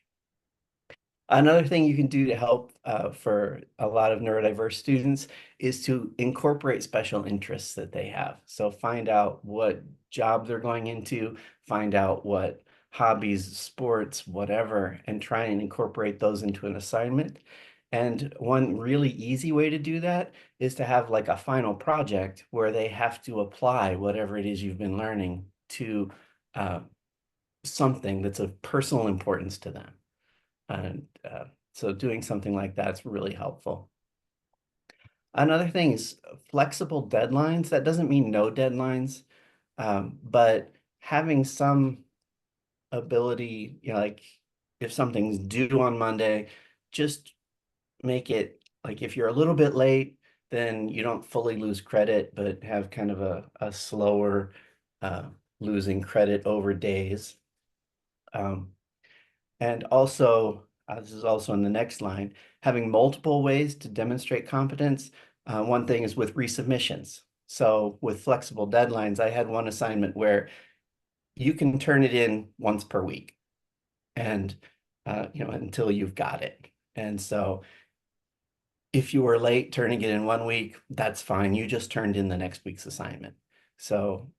Another thing you can do to help for a lot of neurodiverse students is to incorporate special interests that they have. So find out what job they're going into, find out what hobbies, sports, whatever, and try and incorporate those into an assignment. And one really easy way to do that is to have like a final project where they have to apply whatever it is you've been learning to something that's of personal importance to them. And so doing something like that's really helpful. Another thing is flexible deadlines. That doesn't mean no deadlines, but having some ability, you know, like if something's due on Monday, just make it like if you're a little bit late, then you don't fully lose credit, but have kind of a slower losing credit over days. And also, this is also in the next line, having multiple ways to demonstrate competence. One thing is with resubmissions. So with flexible deadlines, I had one assignment where you can turn it in once per week and, you know, until you've got it. And so if you were late turning it in 1 week, that's fine. You just turned in the next week's assignment. So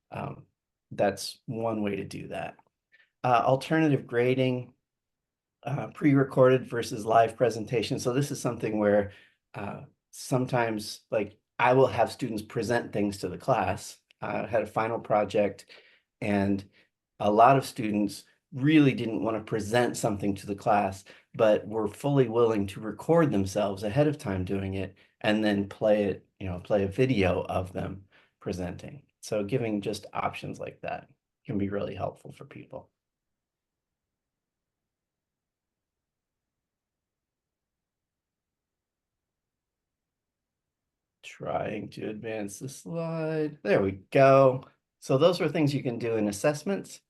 that's one way to do that. Alternative grading, pre-recorded versus live presentation. So this is something where sometimes like I will have students present things to the class. I had a final project and a lot of students really didn't want to present something to the class, but were fully willing to record themselves ahead of time doing it and then play it, you know, play a video of them presenting. So giving just options like that can be really helpful for people. Trying to advance the slide. There we go. So those are things you can do in assessments.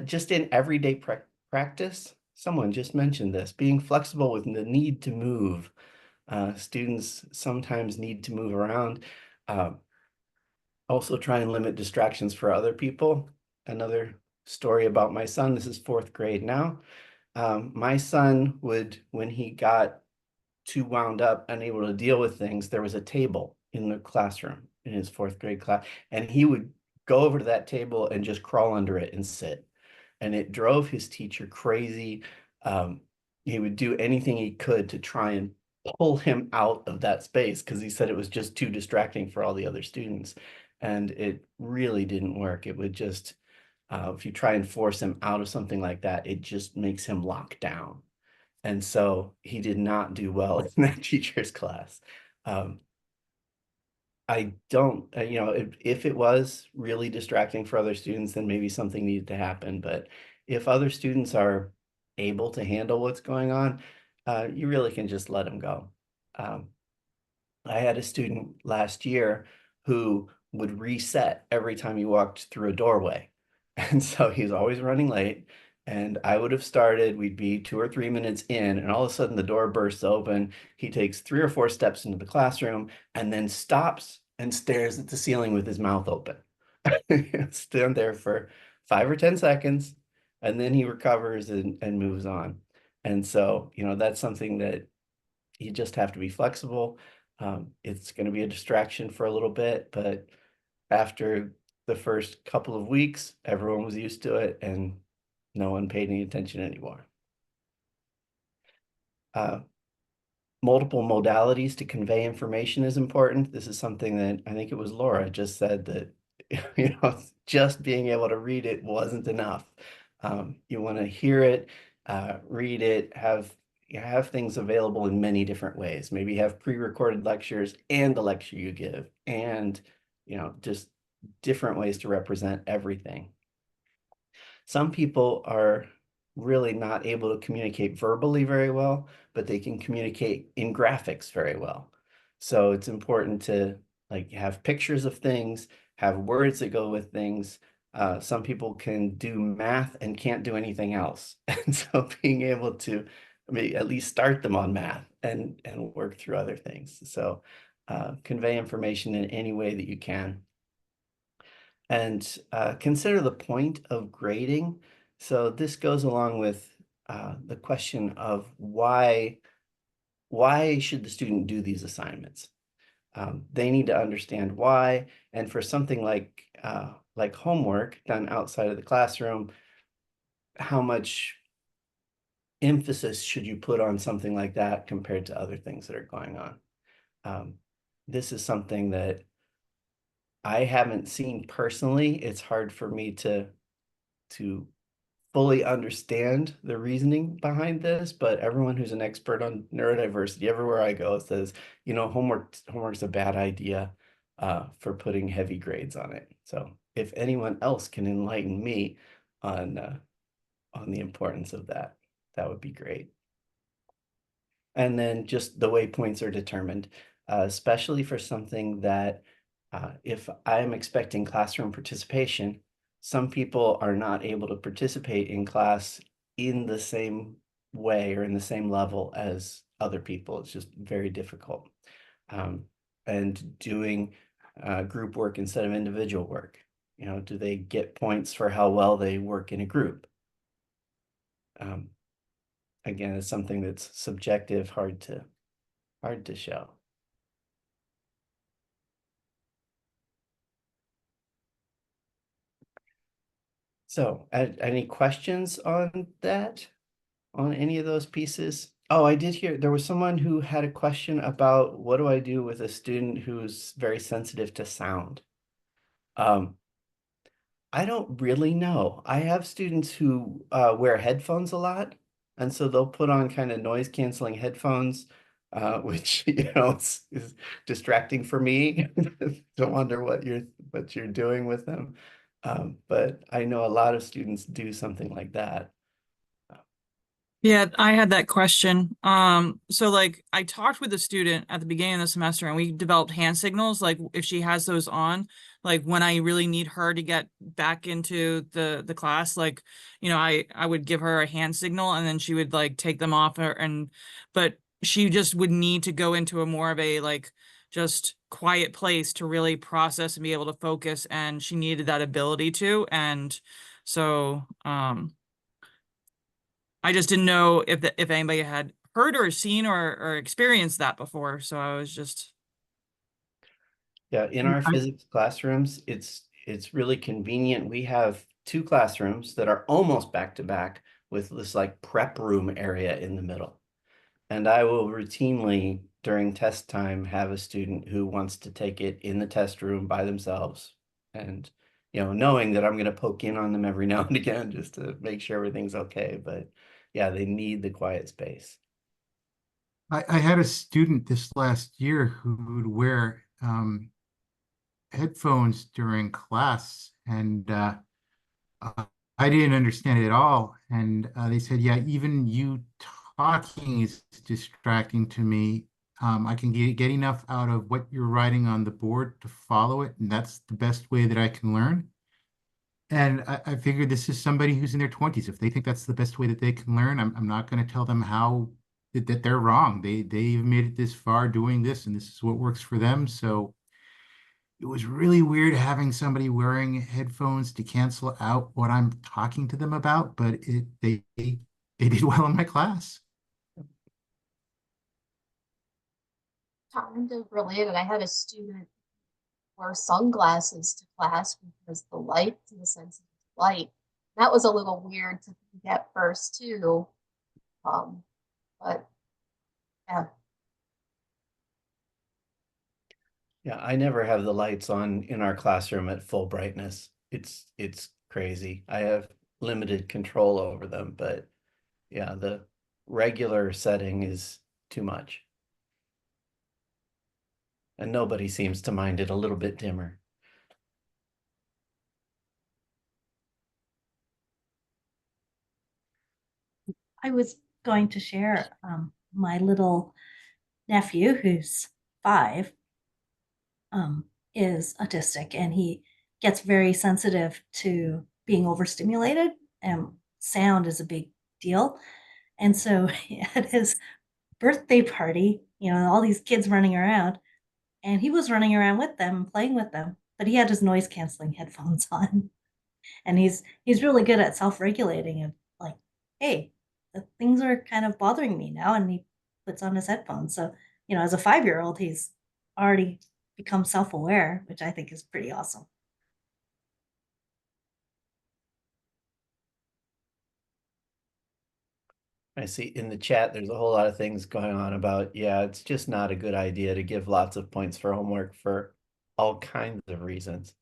Just in everyday practice, someone just mentioned this, being flexible with the need to move. Students sometimes need to move around. Also try and limit distractions for other people. Another story about my son, this is 4th grade now. My son would, when he got too wound up, unable to deal with things, there was a table in the classroom in his 4th grade class, and he would go over to that table and just crawl under it and sit. And it drove his teacher crazy. He would do anything he could to try and pull him out of that space because he said it was just too distracting for all the other students. And it really didn't work. It would just, if you try and force him out of something like that, it just makes him lock down. And so he did not do well in that teacher's class. I don't, you know, if it was really distracting for other students, then maybe something needed to happen. But if other students are able to handle what's going on, you really can just let them go. Um, I had a student last year who would reset every time he walked through a doorway. And so he's always running late. And I would have started, we'd be 2 or 3 minutes in, and all of a sudden the door bursts open. He takes 3 or 4 steps into the classroom and then stops and stares at the ceiling with his mouth open. Stand there for 5 or 10 seconds, and then he recovers and moves on. And so, you know, that's something that you just have to be flexible. It's going to be a distraction for a little bit, but after the first couple of weeks, everyone was used to it and no one paid any attention anymore. Multiple modalities to convey information is important. This is something that I think it was Laura just said that, you know, just being able to read it wasn't enough. You want to hear it, read it, have things available in many different ways. Maybe have pre-recorded lectures and the lecture you give, and, you know, just different ways to represent everything. Some people are really not able to communicate verbally very well, but they can communicate in graphics very well. So it's important to like have pictures of things, have words that go with things. Some people can do math and can't do anything else. And so being able to maybe at least start them on math and work through other things. So convey information in any way that you can. And consider the point of grading. So this goes along with the question of why should the student do these assignments? They need to understand why. And for something like homework done outside of the classroom, how much emphasis should you put on something like that compared to other things that are going on? This is something that I haven't seen personally. It's hard for me to fully understand the reasoning behind this, but everyone who's an expert on neurodiversity, everywhere I go, says, you know, homework's a bad idea for putting heavy grades on it. So if anyone else can enlighten me on the importance of that, that would be great. And then just the way points are determined, especially for something that if I'm expecting classroom participation, some people are not able to participate in class in the same way or in the same level as other people. It's just very difficult. And doing group work instead of individual work. You know, do they get points for how well they work in a group? Again, it's something that's subjective, hard to show. So, any questions on that? On any of those pieces? Oh, I did hear there was someone who had a question about what do I do with a student who's very sensitive to sound? I don't really know. I have students who wear headphones a lot, and so they'll put on kind of noise canceling headphones, which you know is distracting for me to wonder what you're doing with them. But I know a lot of students do something like that. Yeah, I had that question. So like I talked with the student at the beginning of the semester and we developed hand signals, like if she has those on, like when I really need her to get back into the class, like, you know, I would give her a hand signal and then she would like take them off but she just would need to go into a more of a like just quiet place to really process and be able to focus, and she needed that ability to. And so I just didn't know if anybody had heard or seen or experienced that before. So I was just Yeah, in our physics classrooms, it's really convenient. We have 2 classrooms that are almost back to back with this like prep room area in the middle. And I will routinely during test time have a student who wants to take it in the test room by themselves. And, you know, knowing that I'm going to poke in on them every now and again just to make sure everything's okay. But yeah, they need the quiet space. I had a student this last year who would wear headphones during class, and I didn't understand it at all. And they said, yeah, even you talking is distracting to me. I can get enough out of what you're writing on the board to follow it, and that's the best way that I can learn. And I figured this is somebody who's in their 20s. If they think that's the best way that they can learn, I'm not going to tell them how that they're wrong. They've made it this far doing this, and this is what works for them. So it was really weird having somebody wearing headphones to cancel out what I'm talking to them about, but they did well in my class. Kind of related. I had a student wear sunglasses to class because the light, the sensitive light. That was a little weird to think at first too. But yeah. Yeah, I never have the lights on in our classroom at full brightness. It's crazy. I have limited control over them, but yeah, the regular setting is too much. And nobody seems to mind it a little bit dimmer. I was going to share my little nephew, who's 5, is autistic, and he gets very sensitive to being overstimulated, and sound is a big deal. And so at his birthday party, all these kids running around, and he was running around with them, playing with them, but he had his noise canceling headphones on. And he's really good at self-regulating and like, hey, the things are kind of bothering me now, and he puts on his headphones. So, as a 5-year-old, he's already become self-aware, which I think is pretty awesome. I see in the chat, there's a whole lot of things going on about, yeah, it's just not a good idea to give lots of points for homework for all kinds of reasons.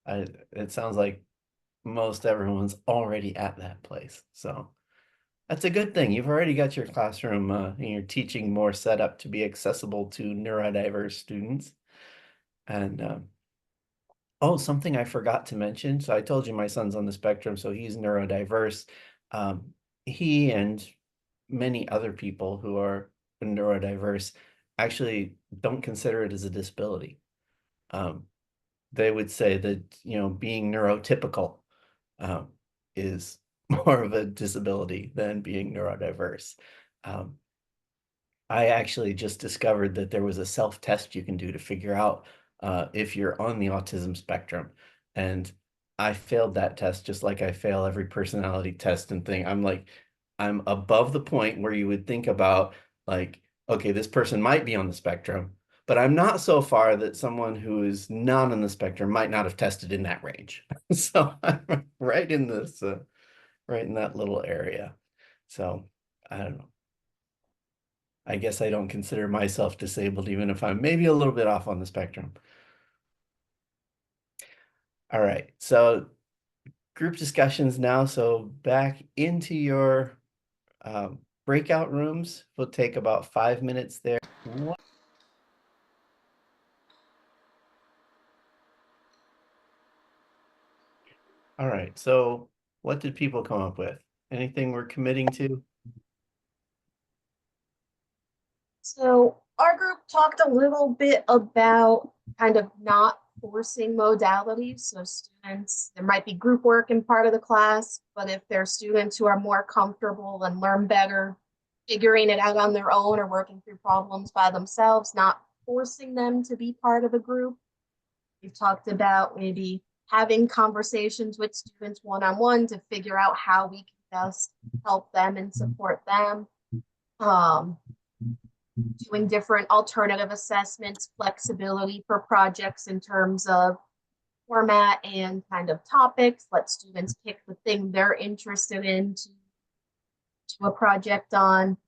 It sounds like most everyone's already at that place. So that's a good thing. You've already got your classroom and you're teaching more set up to be accessible to neurodiverse students. And oh, something I forgot to mention. So I told you my son's on the spectrum, so he's neurodiverse. He and many other people who are neurodiverse actually don't consider it as a disability. They would say that, being neurotypical is more of a disability than being neurodiverse. I actually just discovered that there was a self-test you can do to figure out if you're on the autism spectrum. And I failed that test just like I fail every personality test and thing. I'm above the point where you would think about like, okay, this person might be on the spectrum, but I'm not so far that someone who is not on the spectrum might not have tested in that range. So I'm right in this, right in that little area. So I don't know. I guess I don't consider myself disabled, even if I'm maybe a little bit off on the spectrum. All right, so group discussions now. So back into your breakout rooms. We'll take about 5 minutes there. All right, so what did people come up with? Anything we're committing to? So our group talked a little bit about kind of not forcing modalities. So students, there might be group work in part of the class, but if there are students who are more comfortable and learn better figuring it out on their own or working through problems by themselves, not forcing them to be part of a group. We've talked about maybe having conversations with students one-on-one to figure out how we can best help them and support them. Doing different alternative assessments, flexibility for projects in terms of format and kind of topics. Let students pick the thing they're interested in to do a project on.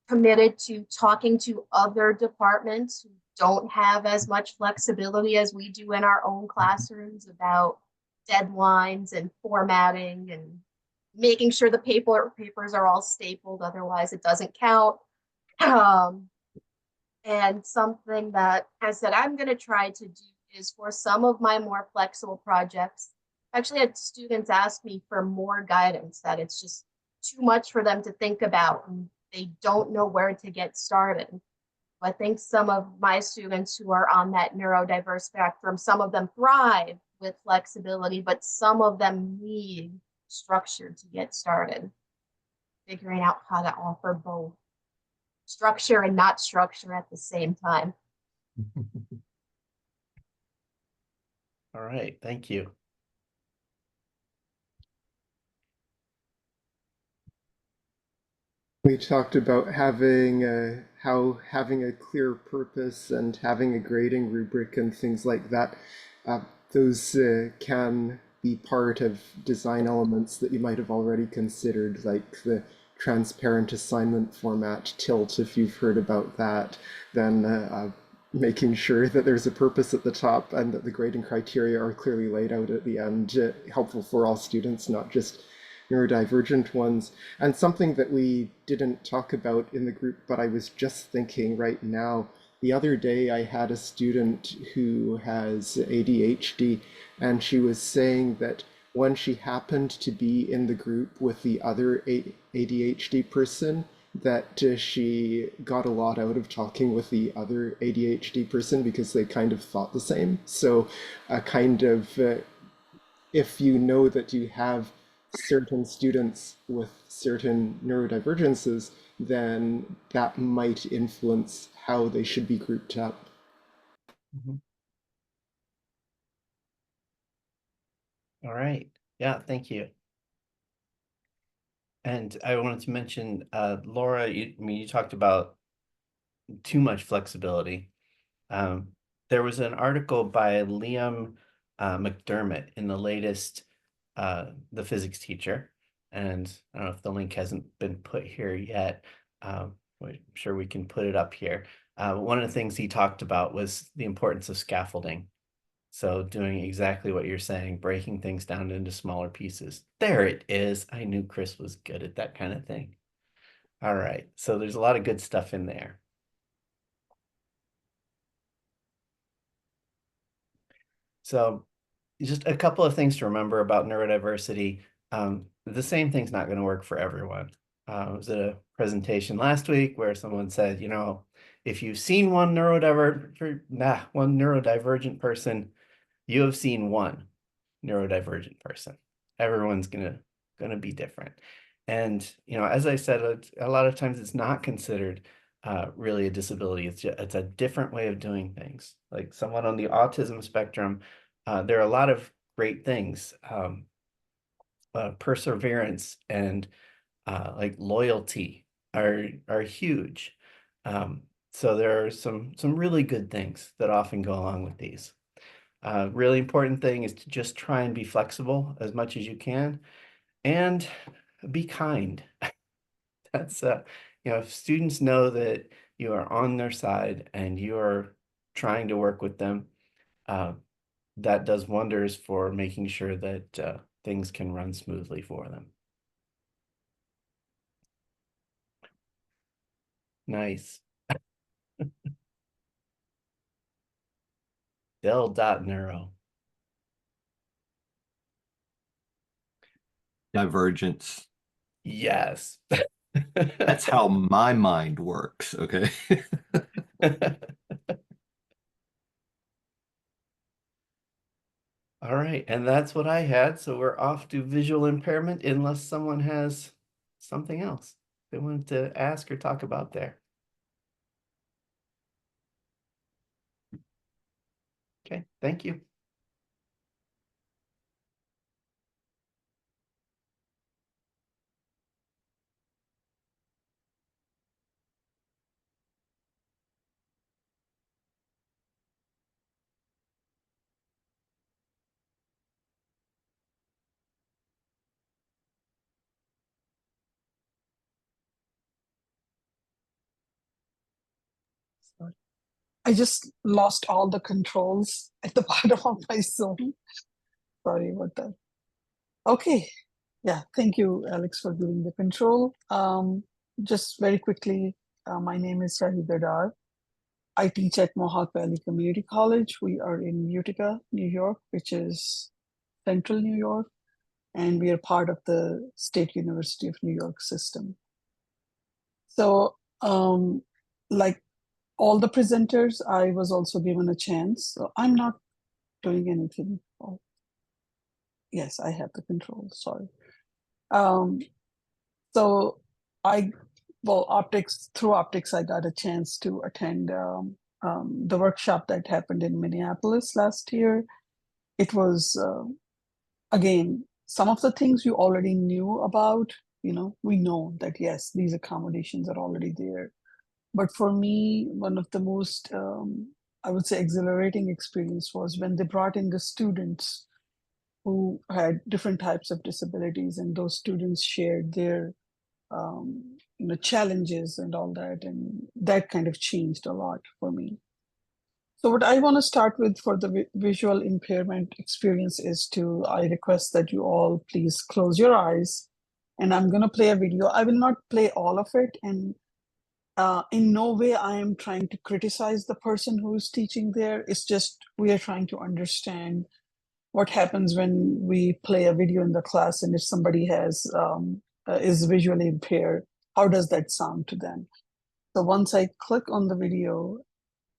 Committed to talking to other departments who don't have as much flexibility as we do in our own classrooms about deadlines and formatting and making sure the papers are all stapled, otherwise it doesn't count. And something that I said I'm going to try to do is for some of my more flexible projects, I actually had students ask me for more guidance, that it's just too much for them to think about and they don't know where to get started. I think some of my students who are on that neurodiverse spectrum, some of them thrive with flexibility, but some of them need structure to get started. Figuring out how to offer both structure and not structure at the same time. All right, thank you. We talked about having how having a clear purpose and having a grading rubric and things like that. Those can be part of design elements that you might have already considered, like the transparent assignment format, Tilt, if you've heard about that. Then making sure that there's a purpose at the top and that the grading criteria are clearly laid out at the end, helpful for all students, not just neurodivergent ones. And something that we didn't talk about in the group, but I was just thinking right now, the other day I had a student who has ADHD, and she was saying that when she happened to be in the group with the other ADHD person, that she got a lot out of talking with the other ADHD person because they kind of thought the same. So a kind of if you know that you have certain students with certain neurodivergences, then that might influence how they should be grouped up. Mhm. All right. Yeah, thank you. And I wanted to mention, Laura, you talked about too much flexibility. There was an article by Liam McDermott in the latest The Physics Teacher, and I don't know if the link hasn't been put here yet. I'm sure we can put it up here. One of the things he talked about was the importance of scaffolding. So doing exactly what you're saying, breaking things down into smaller pieces. There it is. I knew Chris was good at that kind of thing. All right, so there's a lot of good stuff in there. So just a couple of things to remember about neurodiversity. The same thing's not going to work for everyone. I was at a presentation last week where someone said, you know, if you've seen one neurodivergent person, you have seen one neurodivergent person. Everyone's gonna be different. And you know, as I said, a lot of times it's not considered really a disability. It's a different way of doing things. Like someone on the autism spectrum, there are a lot of great things. Perseverance and like loyalty are huge. So there are some really good things that often go along with these. Really important thing is to just try and be flexible as much as you can and be kind. That's you know, if students know that you are on their side and you are trying to work with them, that does wonders for making sure that things can run smoothly for them. Nice. Neuro. Divergence. Yes. That's how my mind works, okay? All right, and that's what I had. So we're off to visual impairment unless someone has something else they wanted to ask or talk about there. Okay, thank you. I just lost all the controls at the bottom of my Zoom. Sorry about that. Okay. Yeah, thank you, Alex, for giving the control. Just very quickly, my name is Shahid Dar. I teach at Mohawk Valley Community College. We are in Utica, New York, which is central New York, and we are part of the State University of New York system. So, like all the presenters, I was also given a chance. So I'm not doing anything. Oh, yes, I have the control, sorry. So through optics, I got a chance to attend the workshop that happened in Minneapolis last year. It was, again, some of the things you already knew about, we know that, yes, these accommodations are already there. But for me, one of the most, I would say, exhilarating experience was when they brought in the students who had different types of disabilities, and those students shared their challenges and all that, and that kind of changed a lot for me. So what I want to start with for the visual impairment experience is I request that you all please close your eyes, and I'm going to play a video. I will not play all of it, and in no way I am trying to criticize the person who is teaching there. It's just we are trying to understand what happens when we play a video in the class, and if somebody is visually impaired, how does that sound to them? So once I click on the video,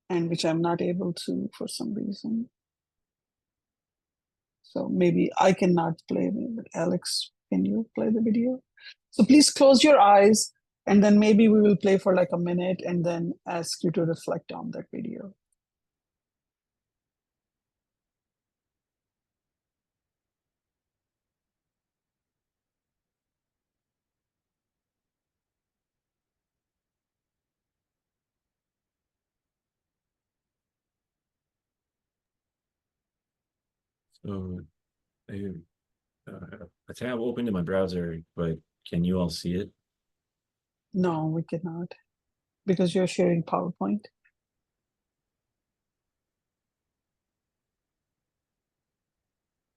and which I'm not able to for some reason. So maybe I cannot play it, but Alex, can you play the video? So please close your eyes, and then maybe we will play for like a minute and then ask you to reflect on that video. So I have a tab open in my browser, but can you all see it? No, we cannot, because you're sharing PowerPoint.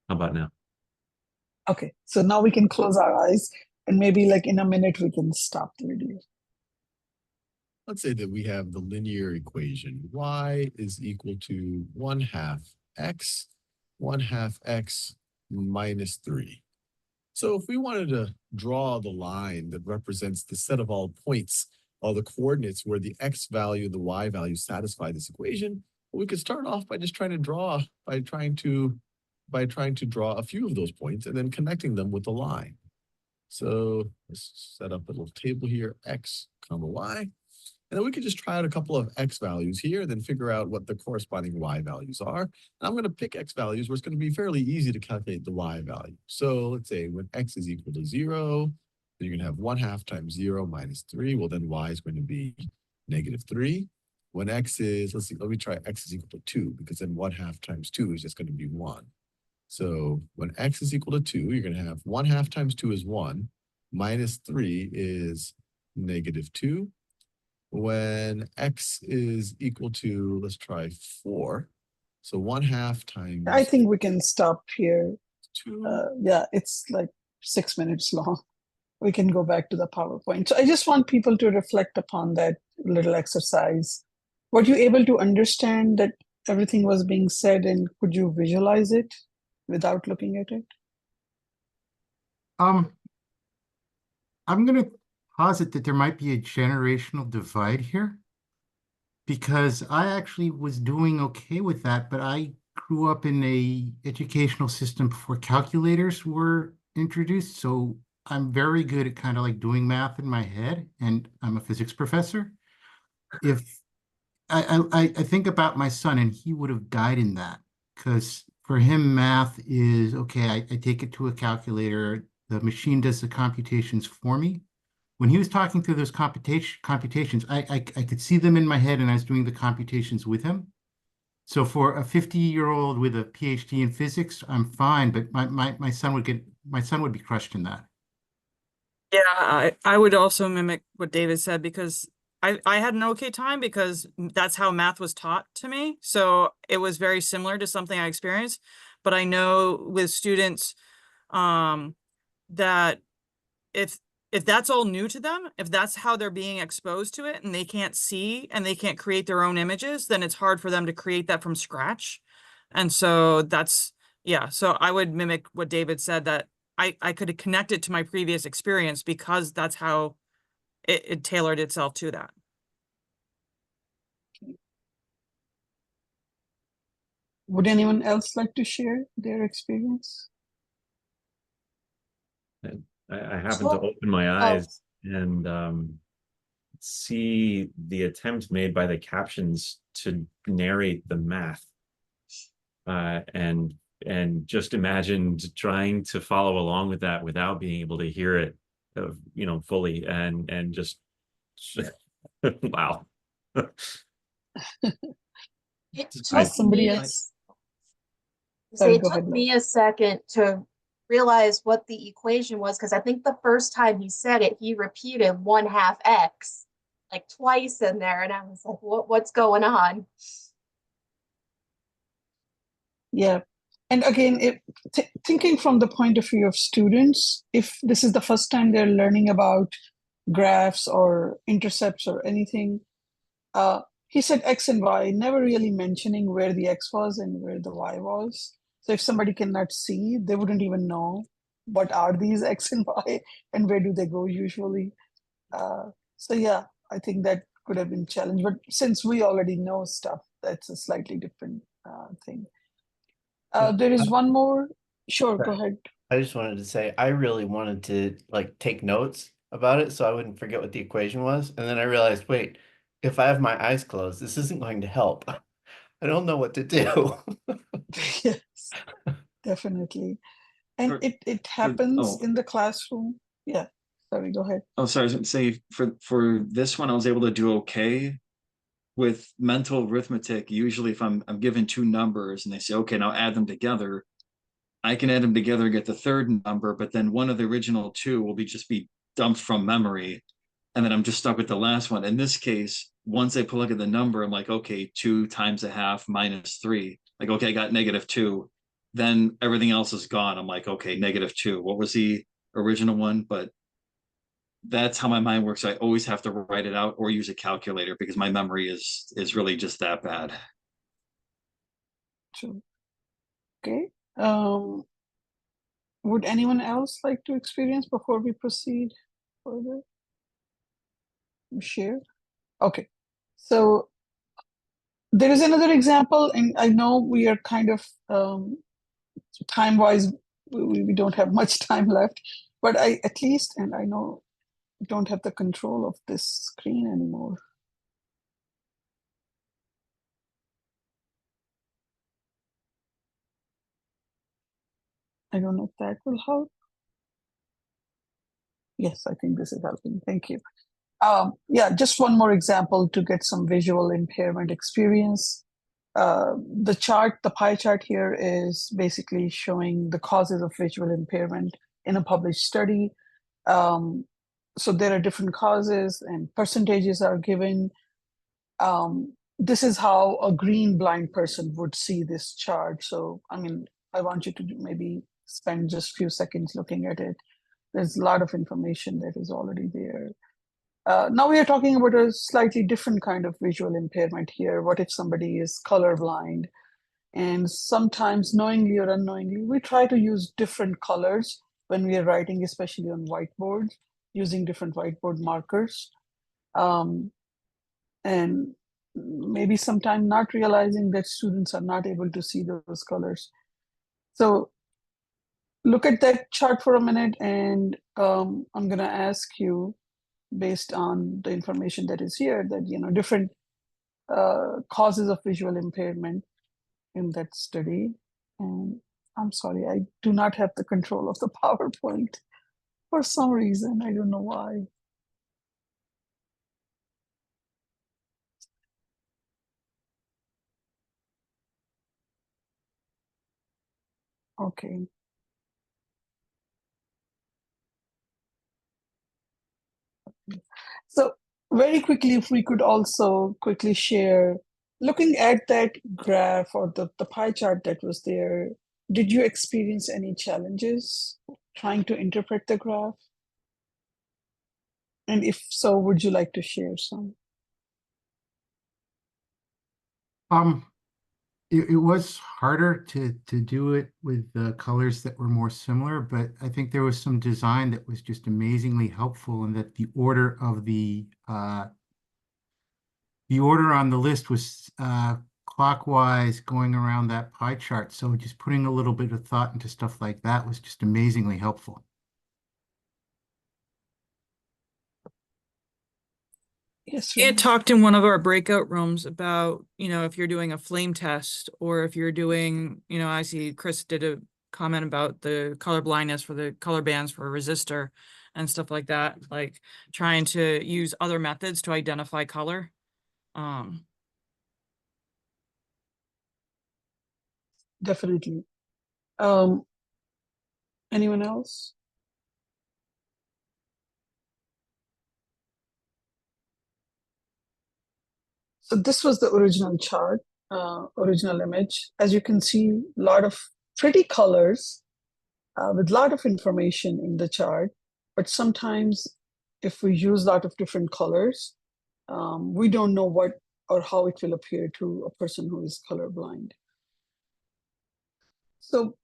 How about now? Okay, so now we can close our eyes, and maybe like in a minute we can stop the video. Let's say that we have the linear equation. Y is equal to 1/2 x, 1/2 x minus 3. So if we wanted to draw the line that represents the set of all points, all the coordinates where the x value and the y value satisfy this equation, we could start off by just trying to draw a few of those points and then connecting them with a line. So let's set up a little table here, x comma y. And then we could just try out a couple of x values here and then figure out what the corresponding y values are. And I'm going to pick x values where it's going to be fairly easy to calculate the y value. So let's say when x is equal to 0, then you're going to have 1/2 times 0 minus 3. Well, then y is going to be -3. When x is, let me try x is equal to 2, because then 1/2 times 2 is just going to be 1. So when x is equal to 2, you're going to have 1/2 times 2 is 1, minus 3 is -2. When x is equal to, let's try 4. So 1/2 times. I think we can stop here. 2. Yeah, it's like 6 minutes long. We can go back to the PowerPoint. So I just want people to reflect upon that little exercise. Were you able to understand that everything was being said, and could you visualize it without looking at it? I'm going to posit that there might be a generational divide here, because I actually was doing okay with that, but I grew up in a educational system before calculators were introduced. So I'm very good at kind of like doing math in my head, and I'm a physics professor. If I think about my son, and he would have died in that, because for him, math is okay. I take it to a calculator. The machine does the computations for me. When he was talking through those computations, I could see them in my head, and I was doing the computations with him. So for a 50-year-old with a PhD in physics, I'm fine, but my son would be crushed in that. Yeah, I would also mimic what David said, because I had an okay time because that's how math was taught to me. So it was very similar to something I experienced. But I know with students that if if that's all new to them, if that's how they're being exposed to it and they can't see and they can't create their own images, then it's hard for them to create that from scratch. And so that's, yeah, so I would mimic what David said, that I could connect it to my previous experience because that's how it tailored itself to that. Would anyone else like to share their experience? I happened to open my eyes and see the attempt made by the captions to narrate the math, and just imagined trying to follow along with that without being able to hear it, fully, and just wow. It I- took somebody me, else? say Sorry, it go took ahead, me a second to realize what the equation was, because I think the first time he said it, he repeated 1/2 x like twice in there, and I was like, what's going on? Yeah. And again, thinking from the point of view of students, if this is the first time they're learning about graphs or intercepts or anything, he said X and Y, never really mentioning where the X was and where the Y was. So if somebody cannot see, they wouldn't even know what are these X and Y and where do they go usually. So yeah, I think that could have been challenged. But since we already know stuff, that's a slightly different thing. There is one more. Sure, go ahead. I just wanted to say I really wanted to like take notes about it so I wouldn't forget what the equation was. And then I realized, wait, if I have my eyes closed, this isn't going to help. I don't know what to do. Yes, definitely. And For- it happens oh. in the classroom. Yeah, sorry, go ahead. Oh, sorry, I was gonna say for this one, I was able to do okay. With mental arithmetic, usually if I'm given two numbers and they say, okay, now add them together, I can add them together and get the third number, but then one of the original two will be dumped from memory. And then I'm just stuck with the last one. In this case, once I look at the number, I'm like, okay, 2 times a half minus 3. Like, okay, I got -2. Then everything else is gone. I'm like, okay, -2. What was the original one? But that's how my mind works. I always have to write it out or use a calculator because my memory is really just that bad. True. Okay. Would anyone else like to experience before we proceed further? Share. Okay. So there is another example, and I know we are kind of time-wise, we don't have much time left, but I at least, and I know don't have the control of this screen anymore. I don't know if that will help. Yes, I think this is helping. Thank you. Yeah, just one more example to get some visual impairment experience. The pie chart here is basically showing the causes of visual impairment in a published study. So there are different causes and percentages are given. This is how a green blind person would see this chart. So, I mean, I want you to maybe spend just a few seconds looking at it. There's a lot of information that is already there. Now we are talking about a slightly different kind of visual impairment here. What if somebody is colorblind? And sometimes knowingly or unknowingly, we try to use different colors when we are writing, especially on whiteboards, using different whiteboard markers. And maybe sometimes not realizing that students are not able to see those colors. So look at that chart for a minute, and I'm going to ask you, based on the information that is here, that different causes of visual impairment in that study. And I'm sorry, I do not have the control of the PowerPoint for some reason. I don't know why. Okay. So very quickly, if we could also quickly share, looking at that graph or the pie chart that was there, did you experience any challenges trying to interpret the graph? And if so, would you like to share some? It was harder to do it with the colors that were more similar, but I think there was some design that was just amazingly helpful, and that the order on the list was clockwise going around that pie chart. So just putting a little bit of thought into stuff like that was just amazingly helpful. Yes, We had talked in one of our breakout rooms about, if you're doing a flame test, or if you're doing, I see Chris did a comment about the color blindness for the color bands for a resistor and stuff like that, like trying to use other methods to identify color. Definitely. Anyone else? So this was the original chart, original image. As you can see, a lot of pretty colors with a lot of information in the chart. But sometimes if we use a lot of different colors, we don't know what or how it will appear to a person who is colorblind. So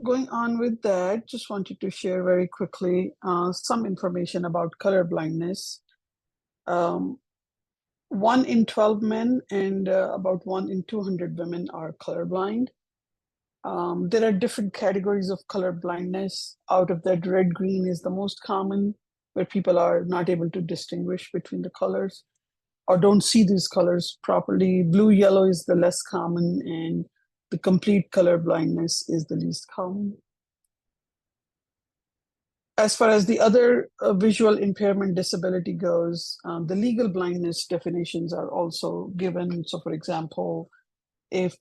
going on with that, just wanted to share very quickly some information about color blindness. 1 in 12 men and about 1 in 200 women are colorblind. There are different categories of color blindness. Out of that, red green is the most common, where people are not able to distinguish between the colors or don't see these colors properly. Blue yellow is the less common, and the complete color blindness is the least common. As far as the other visual impairment disability goes, the legal blindness definitions are also given. So for example, if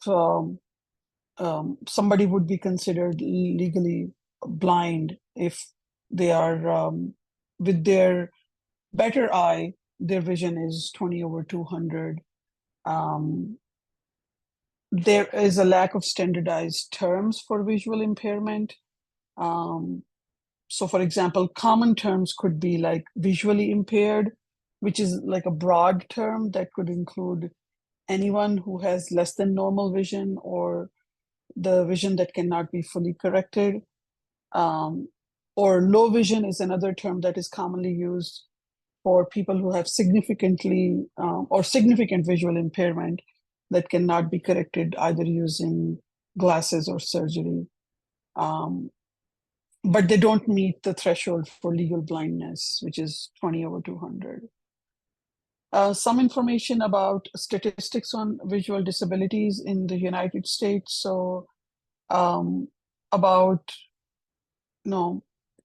somebody would be considered legally blind if they are with their better eye, their vision is 20/200. There is a lack of standardized terms for visual impairment. So for example, common terms could be like visually impaired, which is like a broad term that could include anyone who has less than normal vision or the vision that cannot be fully corrected. Or low vision is another term that is commonly used for people who have significantly or significant visual impairment that cannot be corrected either using glasses or surgery. But they don't meet the threshold for legal blindness, which is 20/200. Some information about statistics on visual disabilities in the United States. So about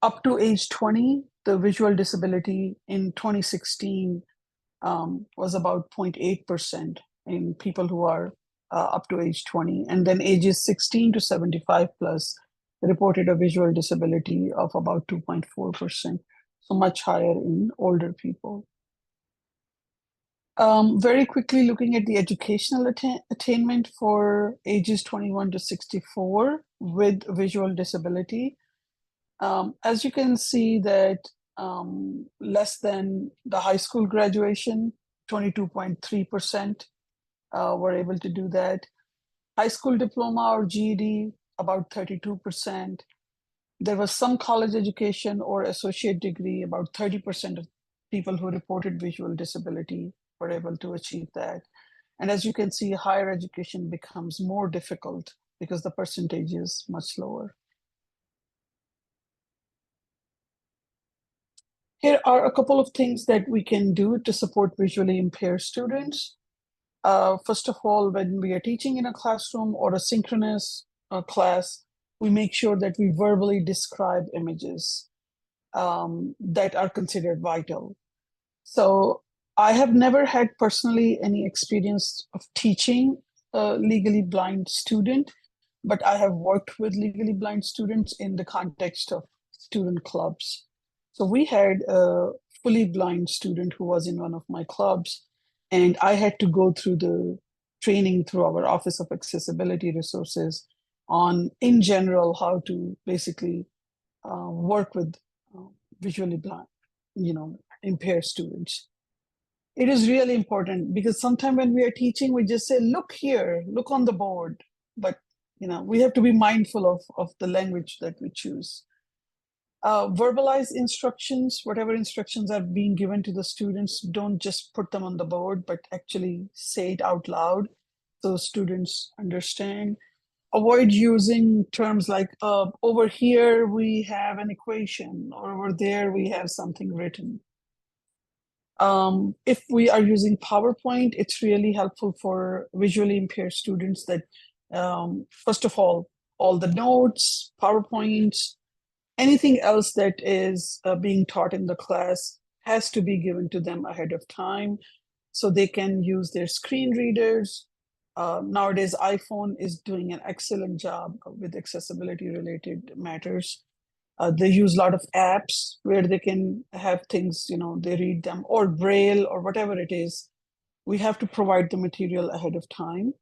up to age 20, the visual disability in 2016 was about 0.8% in people who are up to age 20. And then ages 16 to 75 plus reported a visual disability of about 2.4%. So much higher in older people. Very quickly looking at the educational attainment for ages 21 to 64 with visual disability. As you can see that less than the high school graduation, 22.3% were able to do that. High school diploma or GED, about 32%. There was some college education or associate degree, about 30% of people who reported visual disability were able to achieve that. And as you can see, higher education becomes more difficult because the percentage is much lower. Here are a couple of things that we can do to support visually impaired students. First of all, when we are teaching in a classroom or a synchronous class, we make sure that we verbally describe images that are considered vital. So I have never had personally any experience of teaching a legally blind student, but I have worked with legally blind students in the context of student clubs. So we had a fully blind student who was in one of my clubs, and I had to go through the training through our Office of Accessibility Resources on, in general, how to basically work with visually blind, impaired students. It is really important because sometimes when we are teaching, we just say, look here, look on the board. But we have to be mindful of the language that we choose. Verbalize instructions, whatever instructions are being given to the students, don't just put them on the board, but actually say it out loud so students understand. Avoid using terms like, over here we have an equation, or over there we have something written. If we are using PowerPoint, it's really helpful for visually impaired students that, first of all the notes, PowerPoints, anything else that is being taught in the class has to be given to them ahead of time so they can use their screen readers. Nowadays, iPhone is doing an excellent job with accessibility related matters. They use a lot of apps where they can have things, they read them, or Braille or whatever it is. We have to provide the material ahead of time.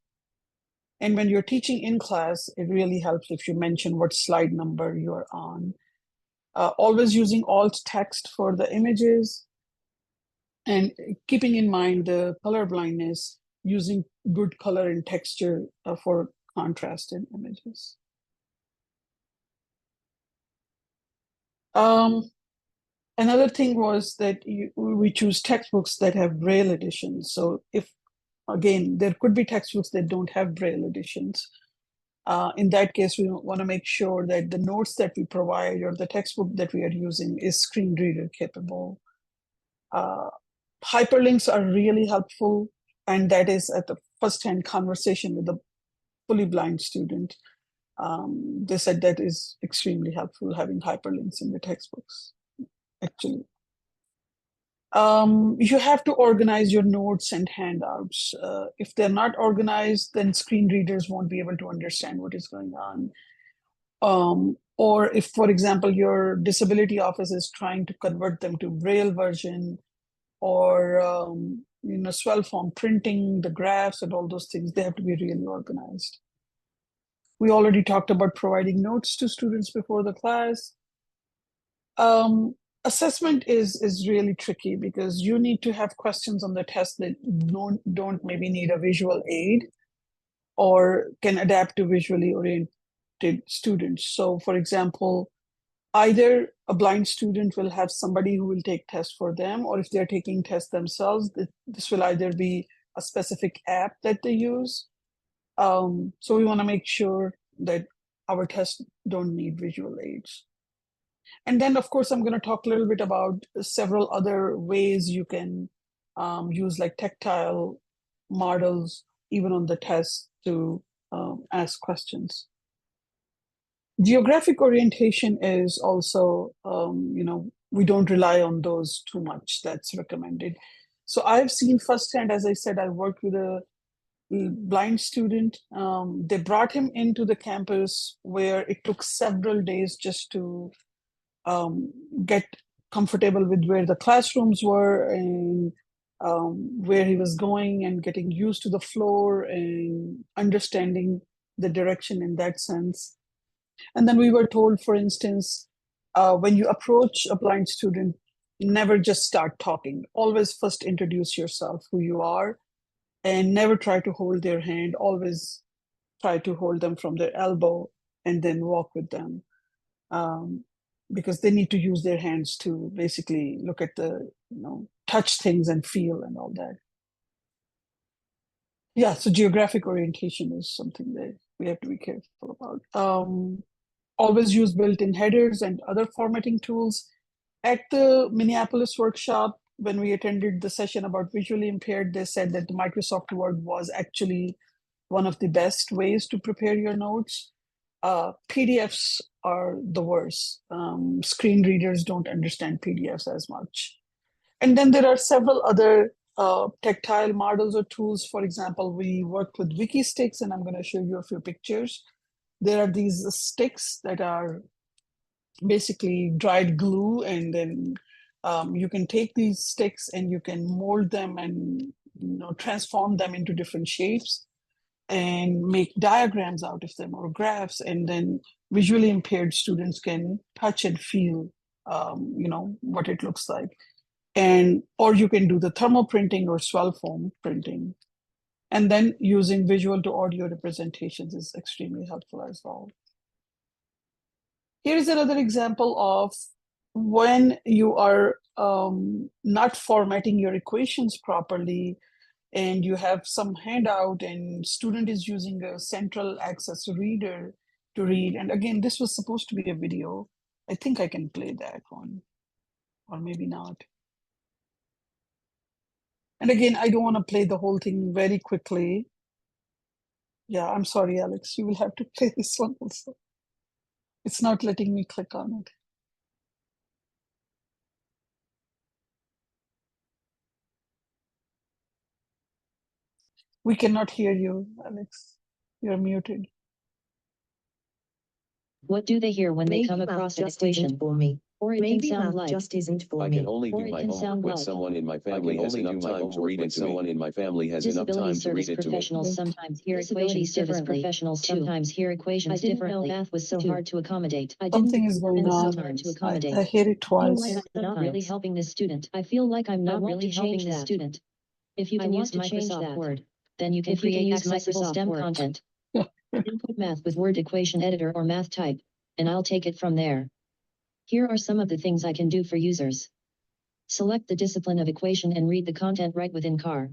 And when you're teaching in class, it really helps if you mention what slide number you're on. Always using alt text for the images, and keeping in mind the color blindness, using good color and texture for contrasted images. Another thing was that we choose textbooks that have Braille editions. So again, there could be textbooks that don't have Braille editions. In that case, we want to make sure that the notes that we provide or the textbook that we are using is screen reader capable. Hyperlinks are really helpful, and that is at the first-hand conversation with the fully blind student. They said that is extremely helpful, having hyperlinks in the textbooks, actually. You have to organize your notes and handouts. If they're not organized, then screen readers won't be able to understand what is going on. Or if, for example, your disability office is trying to convert them to Braille version, or swell form printing, the graphs and all those things, they have to be really organized. We already talked about providing notes to students before the class. Assessment is really tricky because you need to have questions on the test that don't maybe need a visual aid or can adapt to visually oriented students. So for example, either a blind student will have somebody who will take tests for them, or if they're taking tests themselves, this will either be a specific app that they use. So we want to make sure that our tests don't need visual aids. And then, of course, I'm going to talk a little bit about several other ways you can use like tactile models, even on the test, to ask questions. Geographic orientation is also, we don't rely on those too much. That's recommended. So I've seen firsthand, as I said, I worked with a blind student. They brought him into the campus where it took several days just to get comfortable with where the classrooms were and where he was going, and getting used to the floor and understanding the direction in that sense. And then we were told, for instance, when you approach a blind student, never just start talking. Always first introduce yourself, who you are, and never try to hold their hand. Always try to hold them from their elbow and then walk with them. Because they need to use their hands to basically look at the, touch things and feel and all that. Yeah, so geographic orientation is something that we have to be careful about. Always use built-in headers and other formatting tools. At the Minneapolis workshop, when we attended the session about visually impaired, they said that the Microsoft Word was actually one of the best ways to prepare your notes. PDFs are the worst. Screen readers don't understand PDFs as much. And then there are several other tactile models or tools. For example, we worked with WikiSticks, and I'm going to show you a few pictures. There are these sticks that are basically dried glue, and then you can take these sticks and you can mold them and transform them into different shapes and make diagrams out of them or graphs, and then visually impaired students can touch and feel what it looks like. or you can do the thermal printing or swell foam printing. And then using visual to audio representations is extremely helpful as well. Here's another example of when you are not formatting your equations properly, and you have some handout and student is using a central access reader to read. And again, this was supposed to be a video. I think I can play that one, or maybe not. And again, I don't want to play the whole thing very quickly. Yeah, I'm sorry, Alex, you will have to play this one also. It's not letting me click on it. We cannot hear you, Alex. You're muted. What do they hear when they come across an equation? For me. Or it can sound like just isn't for I me. can only do my homework when someone in my family has enough time to read it to me. Someone in my family has enough time to read it to me. Professionals sometimes hear equations differently. Professionals sometimes hear equations differently. I didn't know math was so hard to accommodate. Something is going on. I hear it twice. I'm not really helping this student. I feel like I'm not really helping this student. If you can use Microsoft Word, then you can create accessible STEM content. Input math with Word equation editor or math type, and I'll take it from there. Here are some of the things I can do for users. Select the discipline of equation and read the content right within CAR.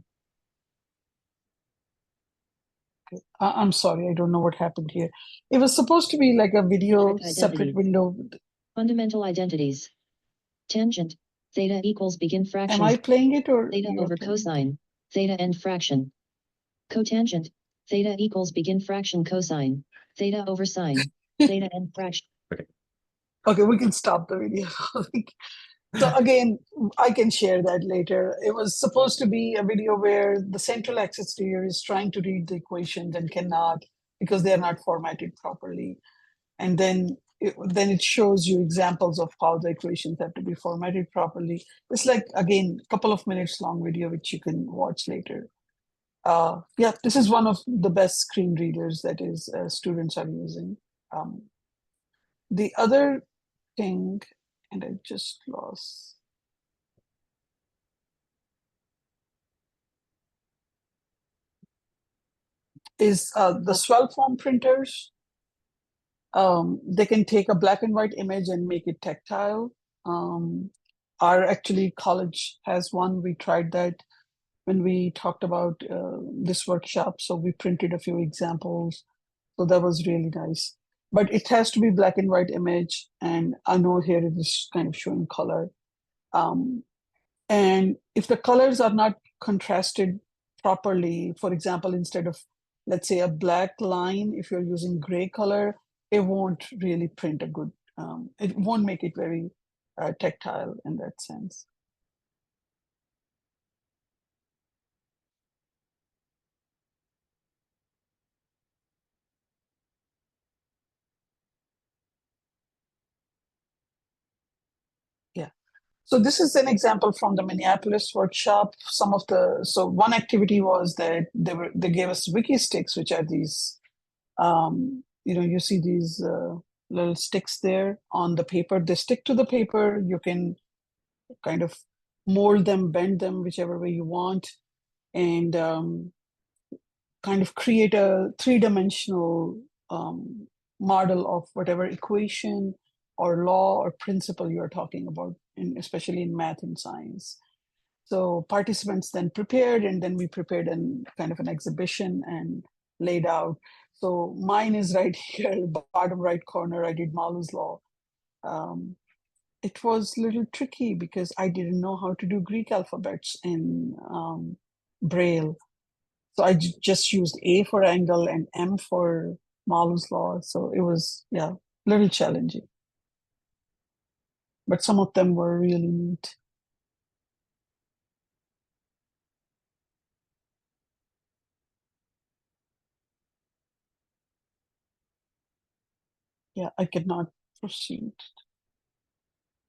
I'm sorry, I don't know what happened here. It was supposed to be like a video separate window. Fundamental identities. Tangent. Theta equals begin fraction. Am I playing it or? Theta over cosine. Theta end fraction. Cotangent. Theta equals begin fraction cosine. Theta over sine. Theta end fraction. Okay, we can stop the video. So again, I can share that later. It was supposed to be a video where the central access reader is trying to read the equations and cannot because they are not formatted properly. And then it shows you examples of how the equations have to be formatted properly. It's like, again, a couple of minutes long video, which you can watch later. Yeah, this is one of the best screen readers that is students are using. The other thing, and I just lost. Is the swell form printers. They can take a black and white image and make it tactile. Our actually college has one. We tried that when we talked about this workshop. So we printed a few examples. So that was really nice. But it has to be black and white image. And I know here it is kind of showing color. And if the colors are not contrasted properly, for example, instead of, let's say, a black line, if you're using gray color, it won't really print a good, it won't make it very tactile in that sense. Yeah. So this is an example from the Minneapolis workshop. So one activity was that they gave us wiki sticks, which are these, you see these little sticks there on the paper. They stick to the paper. You can kind of mold them, bend them, whichever way you want, and kind of create a three-dimensional model of whatever equation or law or principle you're talking about, especially in math and science. So participants then prepared, and then we prepared kind of an exhibition and laid out. So mine is right here, bottom right corner. I did Malu's law. It was a little tricky because I didn't know how to do Greek alphabets in Braille. So I just used A for angle and M for Malu's law. So it was, yeah, a little challenging. But some of them were really neat. Yeah, I cannot proceed.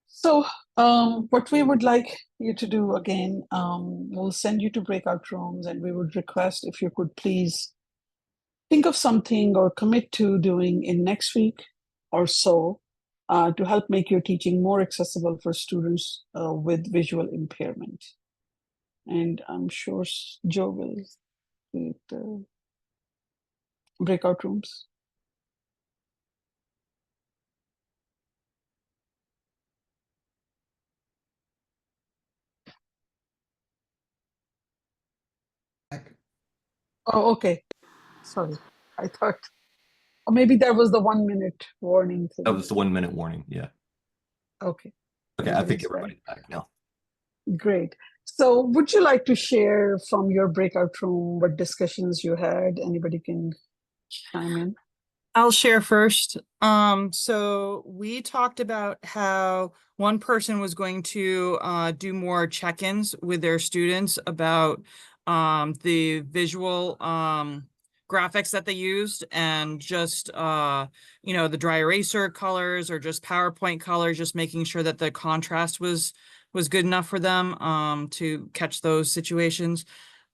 So what we would like you to do again, we'll send you to breakout rooms, and we would request if you could please think of something or commit to doing in next week or so to help make your teaching more accessible for students with visual impairment. And I'm sure Joe will create the breakout rooms. Oh, okay. Sorry. I thought, or maybe that was the 1 minute warning thing. That was the 1 minute warning. Yeah. Okay. Okay. I think Everybody's back. everybody's back now. Great. So would you like to share from your breakout room what discussions you had? Anybody can chime in. I'll share first. So we talked about how one person was going to do more check-ins with their students about the visual graphics that they used, and just the dry eraser colors or just PowerPoint colors, just making sure that the contrast was good enough for them to catch those situations.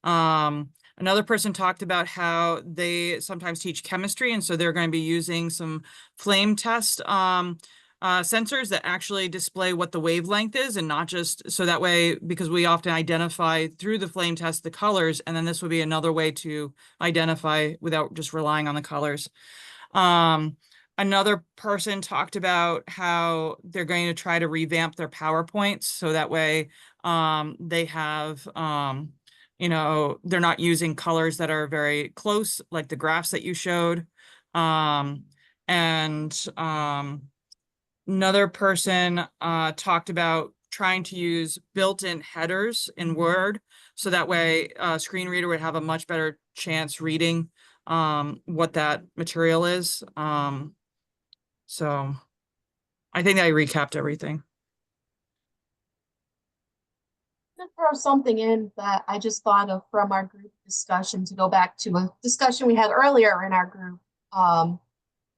Another person talked about how they sometimes teach chemistry, and so they're going to be using some flame test sensors that actually display what the wavelength is, and not just so that way, because we often identify through the flame test the colors, and then this would be another way to identify without just relying on the colors. Another person talked about how they're going to try to revamp their PowerPoints so that way they have they're not using colors that are very close, like the graphs that you showed. And another person talked about trying to use built-in headers in Word, so that way a screen reader would have a much better chance reading what that material is. So I think I recapped everything. To throw something in that I just thought of from our group discussion, to go back to a discussion we had earlier in our group,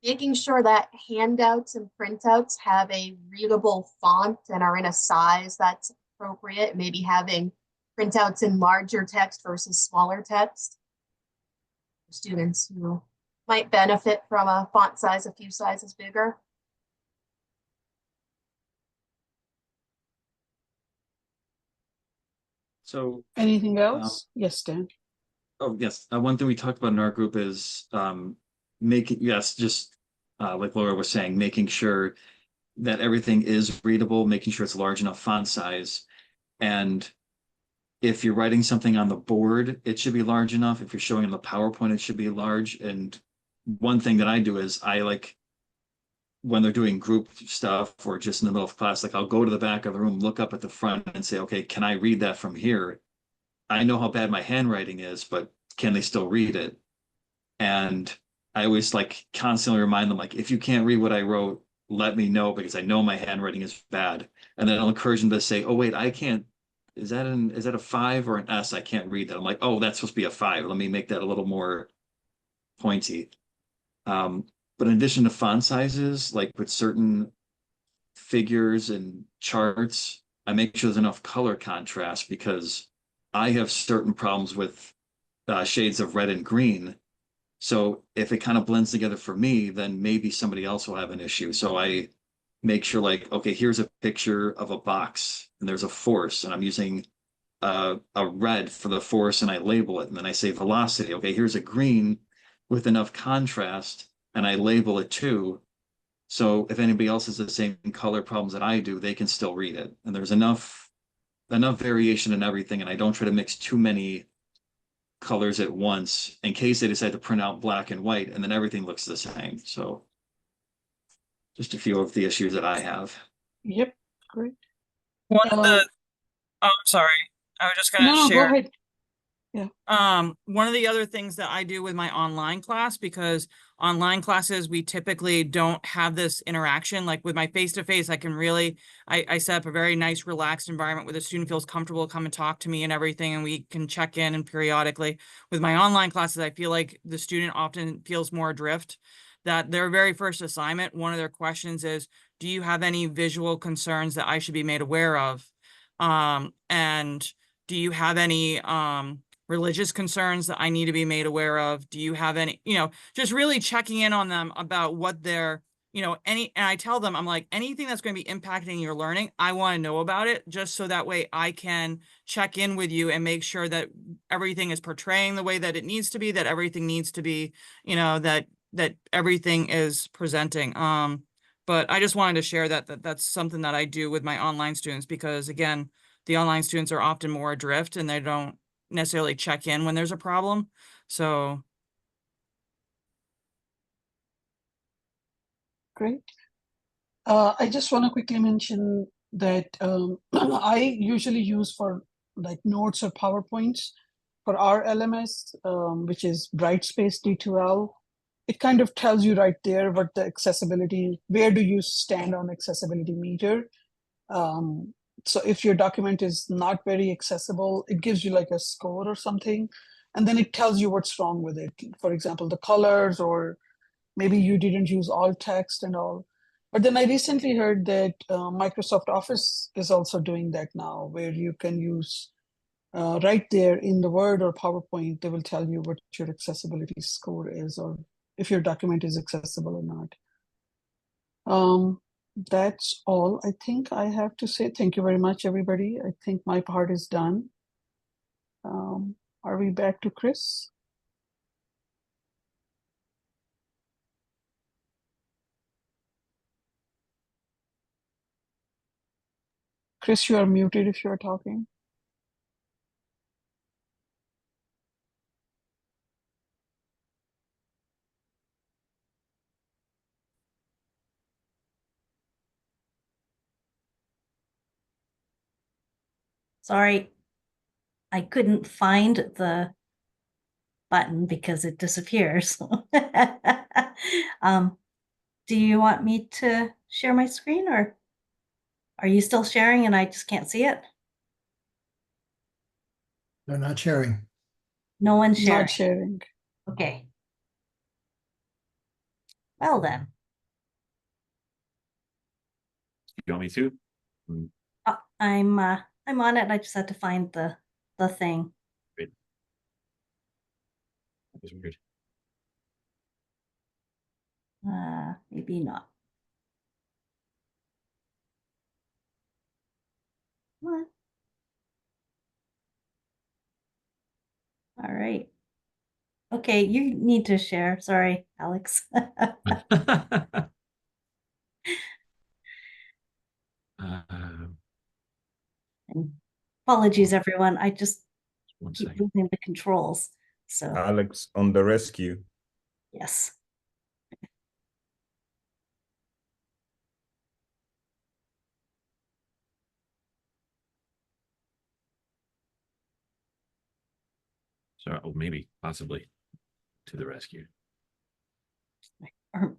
making sure that handouts and printouts have a readable font and are in a size that's appropriate, maybe having printouts in larger text versus smaller text. Students who might benefit from a font size a few sizes bigger. So anything else? Yes, Dan. Oh, yes. One thing we talked about in our group is making, yes, just like Laura was saying, making sure that everything is readable, making sure it's large enough font size. And if you're writing something on the board, it should be large enough. If you're showing in the PowerPoint, it should be large. And one thing that I do is I like, when they're doing group stuff or just in the middle of class, like I'll go to the back of the room, look up at the front and say, okay, can I read that from here? I know how bad my handwriting is, but can they still read it? And I always like constantly remind them, like, if you can't read what I wrote, let me know, because I know my handwriting is bad. And then I'll encourage them to say, oh, wait, I can't, is that a 5 or an S? I can't read that. I'm like, oh, that's supposed to be a 5. Let me make that a little more pointy. But in addition to font sizes, like with certain figures and charts, I make sure there's enough color contrast, because I have certain problems with shades of red and green. So if it kind of blends together for me, then maybe somebody else will have an issue. So I make sure, like, okay, here's a picture of a box and there's a force, and I'm using a red for the force and I label it. And then I say velocity. Okay, here's a green with enough contrast and I label it too. So if anybody else has the same color problems that I do, they can still read it. And there's enough variation in everything. And I don't try to mix too many colors at once in case they decide to print out black and white and then everything looks the same. So just a few of the issues that I have. Yep, great. One of the, oh, sorry, I was just gonna No, share. go ahead. Yeah. One of the other things that I do with my online class, because online classes, we typically don't have this interaction. Like with my face-to-face, I can really, I set up a very nice, relaxed environment where the student feels comfortable to come and talk to me and everything, and we can check in and periodically. With my online classes, I feel like the student often feels more adrift. That their very first assignment, one of their questions is, do you have any visual concerns that I should be made aware of? And do you have any religious concerns that I need to be made aware of? Do you have any, just really checking in on them about what their you know, and I tell them, I'm like, anything that's going to be impacting your learning, I want to know about it, just so that way I can check in with you and make sure that everything is portraying the way that it needs to be, that everything needs to be, you know, that everything is presenting. But I just wanted to share that's something that I do with my online students, because again, the online students are often more adrift and they don't necessarily check in when there's a problem. So Great. I just want to quickly mention that I usually use for like notes or PowerPoints for our LMS, which is Brightspace D2L. It kind of tells you right there what the accessibility, where do you stand on accessibility meter. So if your document is not very accessible, it gives you like a score or something, and then it tells you what's wrong with it. For example, the colors, or maybe you didn't use alt text and all. But then I recently heard that Microsoft Office is also doing that now, where you can use right there in the Word or PowerPoint, they will tell you what your accessibility score is, or if your document is accessible or not. That's all I think I have to say. Thank you very much, everybody. I think my part is done. Are we back to Chris? Chris, you are muted if you are talking. Sorry, I couldn't find the button because it disappears. Do you want me to share my screen, or are you still sharing and I just can't see it? They're not sharing. No one's sharing. Not sharing. Okay. Well then. You want me to? I'm on it. I just had to find the thing. Great. That was weird. Maybe not. What? All right. Okay, you need to share. Sorry, Alex. And apologies, everyone. I just keep losing the controls. So Alex on the rescue. yes. So, oh, maybe, possibly, to the rescue. Or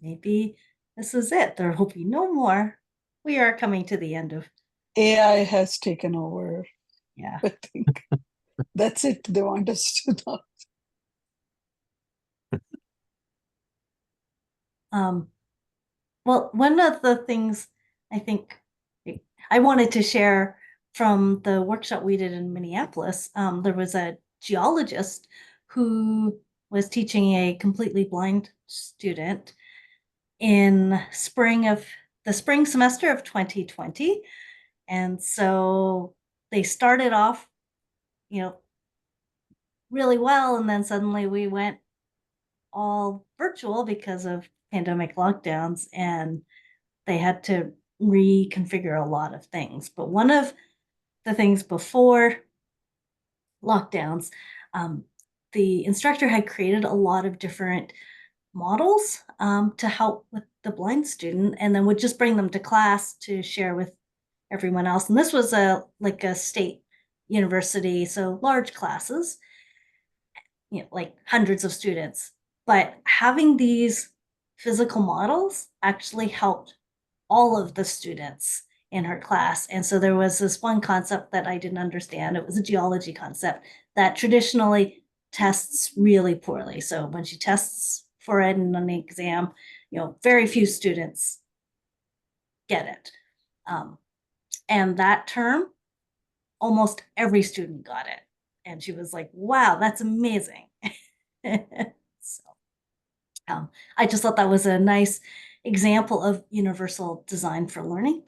maybe this is it. There will be no more. We are coming to the end of AI has taken over. Yeah. I think that's it. They want us to know. Well, one of the things I think I wanted to share from the workshop we did in Minneapolis, there was a geologist who was teaching a completely blind student in the spring semester of 2020. And so they started off, really well, and then suddenly we went all virtual because of pandemic lockdowns, and they had to reconfigure a lot of things. But one of the things before lockdowns, the instructor had created a lot of different models to help with the blind student, and then would just bring them to class to share with everyone else. And this was like a state university, so large classes, like hundreds of students. But having these physical models actually helped all of the students in her class. And so there was this one concept that I didn't understand. It was a geology concept that traditionally tests really poorly. So when she tests for it in an exam, very few students get it. And that term, almost every student got it. And she was like, wow, that's amazing. So I just thought that was a nice example of universal design for learning.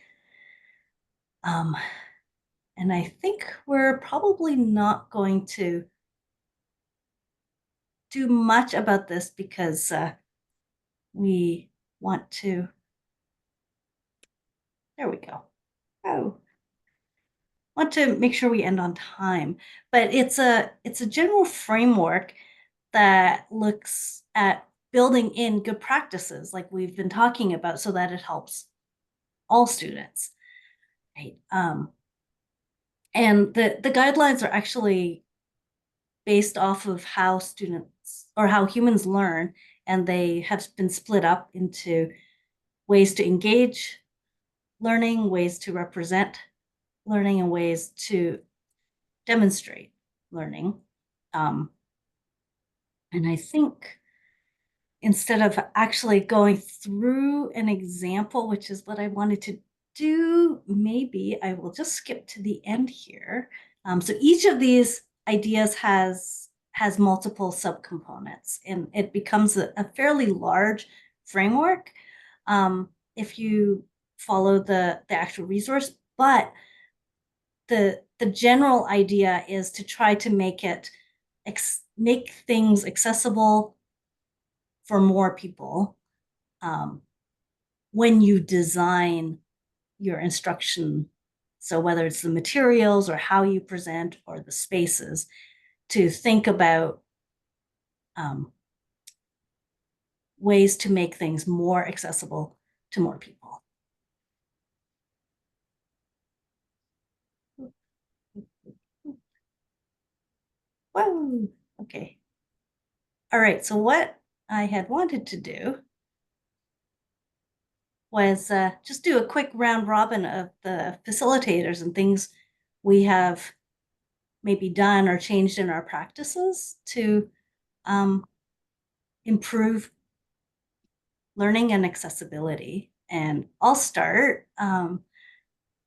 And I think we're probably not going to do much about this because we want to, there we go. Oh, want to make sure we end on time, but it's a general framework that looks at building in good practices like we've been talking about so that it helps all students, right? And the guidelines are actually based off of how students or how humans learn, and they have been split up into ways to engage learning, ways to represent learning, and ways to demonstrate learning. And I think instead of actually going through an example, which is what I wanted to do, maybe I will just skip to the end here. So each of these ideas has multiple subcomponents, and it becomes a fairly large framework if you follow the actual resource. But the general idea is to try to make it make things accessible for more people when you design your instruction. So whether it's the materials or how you present or the spaces, to think about ways to make things more accessible to more people. Whoa, okay. All right, so what I had wanted to do was just do a quick round robin of the facilitators and things we have maybe done or changed in our practices to improve learning and accessibility. And I'll start.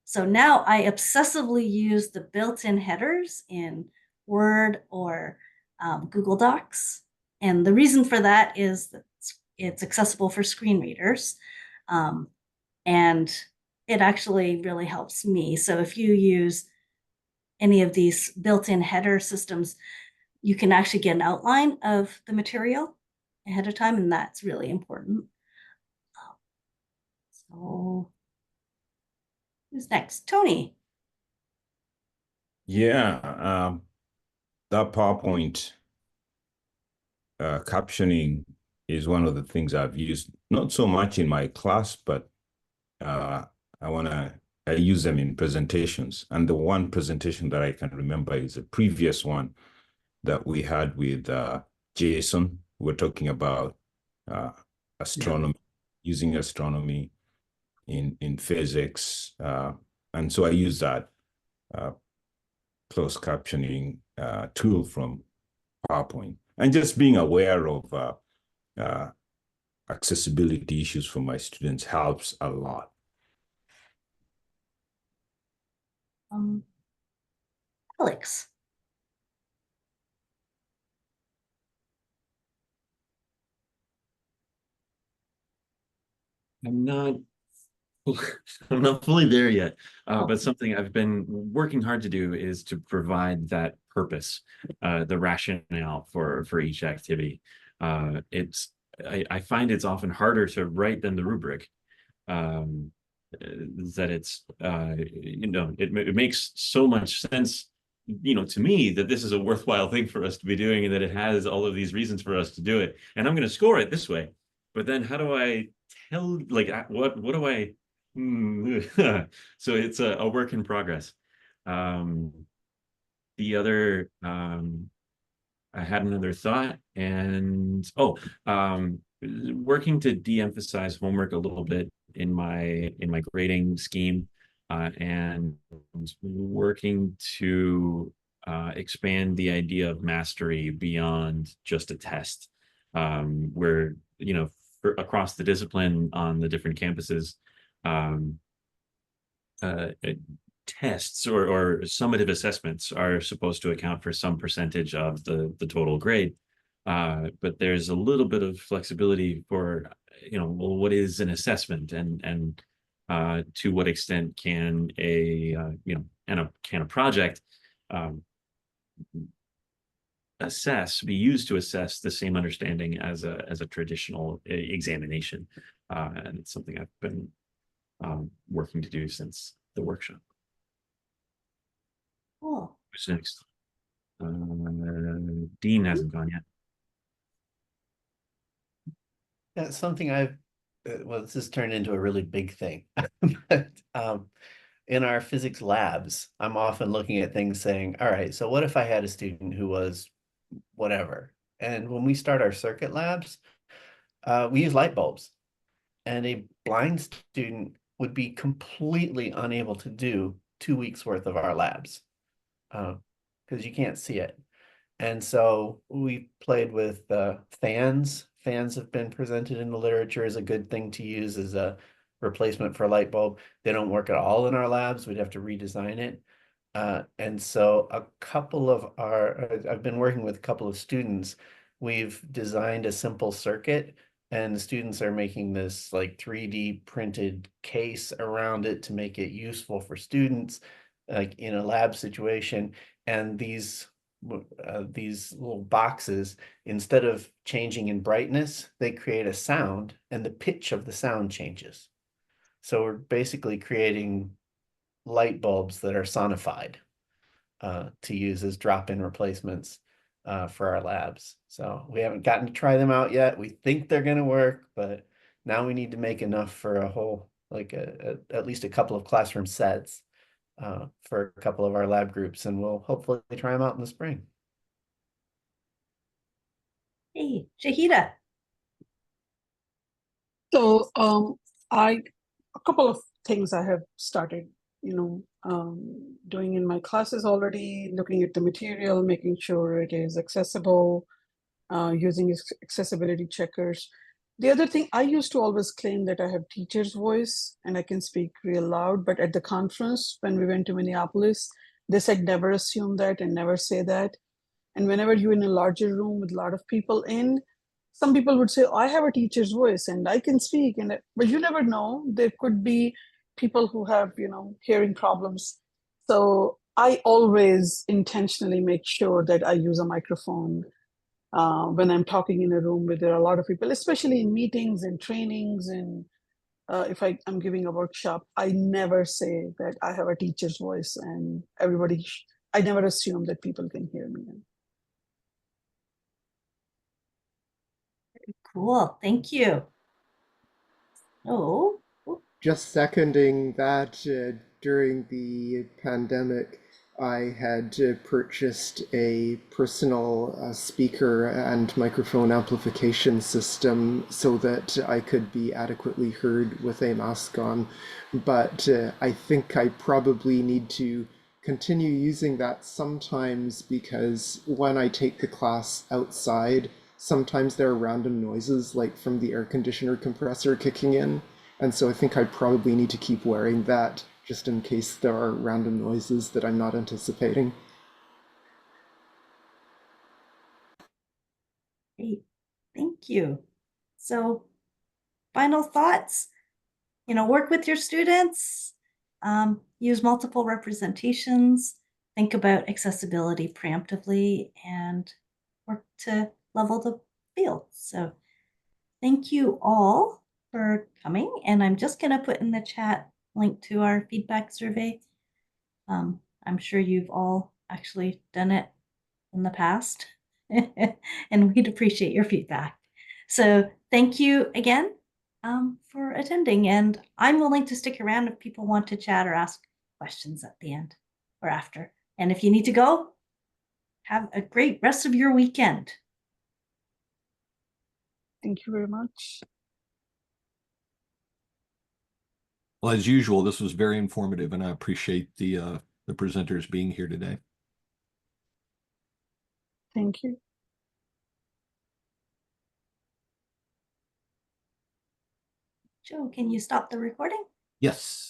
So now I obsessively use the built-in headers in Word or Google Docs. And the reason for that is that it's accessible for screen readers. And it actually really helps me. So if you use any of these built-in header systems, you can actually get an outline of the material ahead of time, and that's really important. So who's next? Tony. Yeah, that PowerPoint captioning is one of the things I've used, not so much in my class, but I use them in presentations. And the one presentation that I can remember is a previous one that we had with Jason. We're talking about astronomy, using astronomy in physics. And so I use that closed captioning tool from PowerPoint. And just being aware of accessibility issues for my students helps a lot. Alex. I'm not I'm not fully there yet, but something I've been working hard to do is to provide that purpose, the rationale for each activity. I find it's often harder to write than the rubric. That it's it makes so much sense, to me, that this is a worthwhile thing for us to be doing, and that it has all of these reasons for us to do it, and I'm going to score it this way. But then how do I tell, like, what do I so it's a work in progress. The other I had another thought, and working to de-emphasize homework a little bit in my grading scheme, and working to expand the idea of mastery beyond just a test, where across the discipline on the different campuses, tests or summative assessments are supposed to account for some percentage of the total grade. but there's a little bit of flexibility for, well, what is an assessment, and to what extent can a can a project be used to assess the same understanding as a traditional examination, and it's something I've been working to do since the workshop. Cool. Who's next? Dean hasn't gone yet. That's something well, this has turned into a really big thing. But in our physics labs, I'm often looking at things saying, all right, so what if I had a student who was whatever? And when we start our circuit labs, we use light bulbs. And a blind student would be completely unable to do 2 weeks worth of our labs because you can't see it. And so we played with fans. Fans have been presented in the literature as a good thing to use as a replacement for a light bulb. They don't work at all in our labs. We'd have to redesign it. And so I've been working with a couple of students. We've designed a simple circuit, and the students are making this like 3D printed case around it to make it useful for students, like in a lab situation. And these little boxes, instead of changing in brightness, they create a sound, and the pitch of the sound changes. So we're basically creating light bulbs that are sonified to use as drop-in replacements for our labs. So we haven't gotten to try them out yet. We think they're going to work, but now we need to make enough for a whole, like at least a couple of classroom sets for a couple of our lab groups, and we'll hopefully try them out in the spring. Hey, Shahida. So a couple of things I have started, doing in my classes already, looking at the material, making sure it is accessible, using accessibility checkers. The other thing, I used to always claim that I have teacher's voice and I can speak real loud, but at the conference, when we went to Minneapolis, they said never assume that and never say that. And whenever you're in a larger room with a lot of people in, some people would say, oh, I have a teacher's voice and I can speak. But you never know. There could be people who have, hearing problems. So I always intentionally make sure that I use a microphone when I'm talking in a room where there are a lot of people, especially in meetings and trainings. And if I'm giving a workshop, I never say that I have a teacher's voice, and I never assume that people can hear me. Cool. Thank you. Oh. Just seconding that, during the pandemic, I had purchased a personal speaker and microphone amplification system so that I could be adequately heard with a mask on. But I think I probably need to continue using that sometimes, because when I take the class outside, sometimes there are random noises like from the air conditioner compressor kicking in. And so I think I probably need to keep wearing that just in case there are random noises that I'm not anticipating. Great. Thank you. So, final thoughts, work with your students, use multiple representations, think about accessibility preemptively, and work to level the field. So thank you all for coming. And I'm just going to put in the chat link to our feedback survey. I'm sure you've all actually done it in the past, and we'd appreciate your feedback. So thank you again for attending, and I'm willing to stick around if people want to chat or ask questions at the end or after. And if you need to go, have a great rest of your weekend. Thank you very much. Well, as usual, this was very informative, and I appreciate the presenters being here today. Thank you. Joe, can you stop the recording? Yes.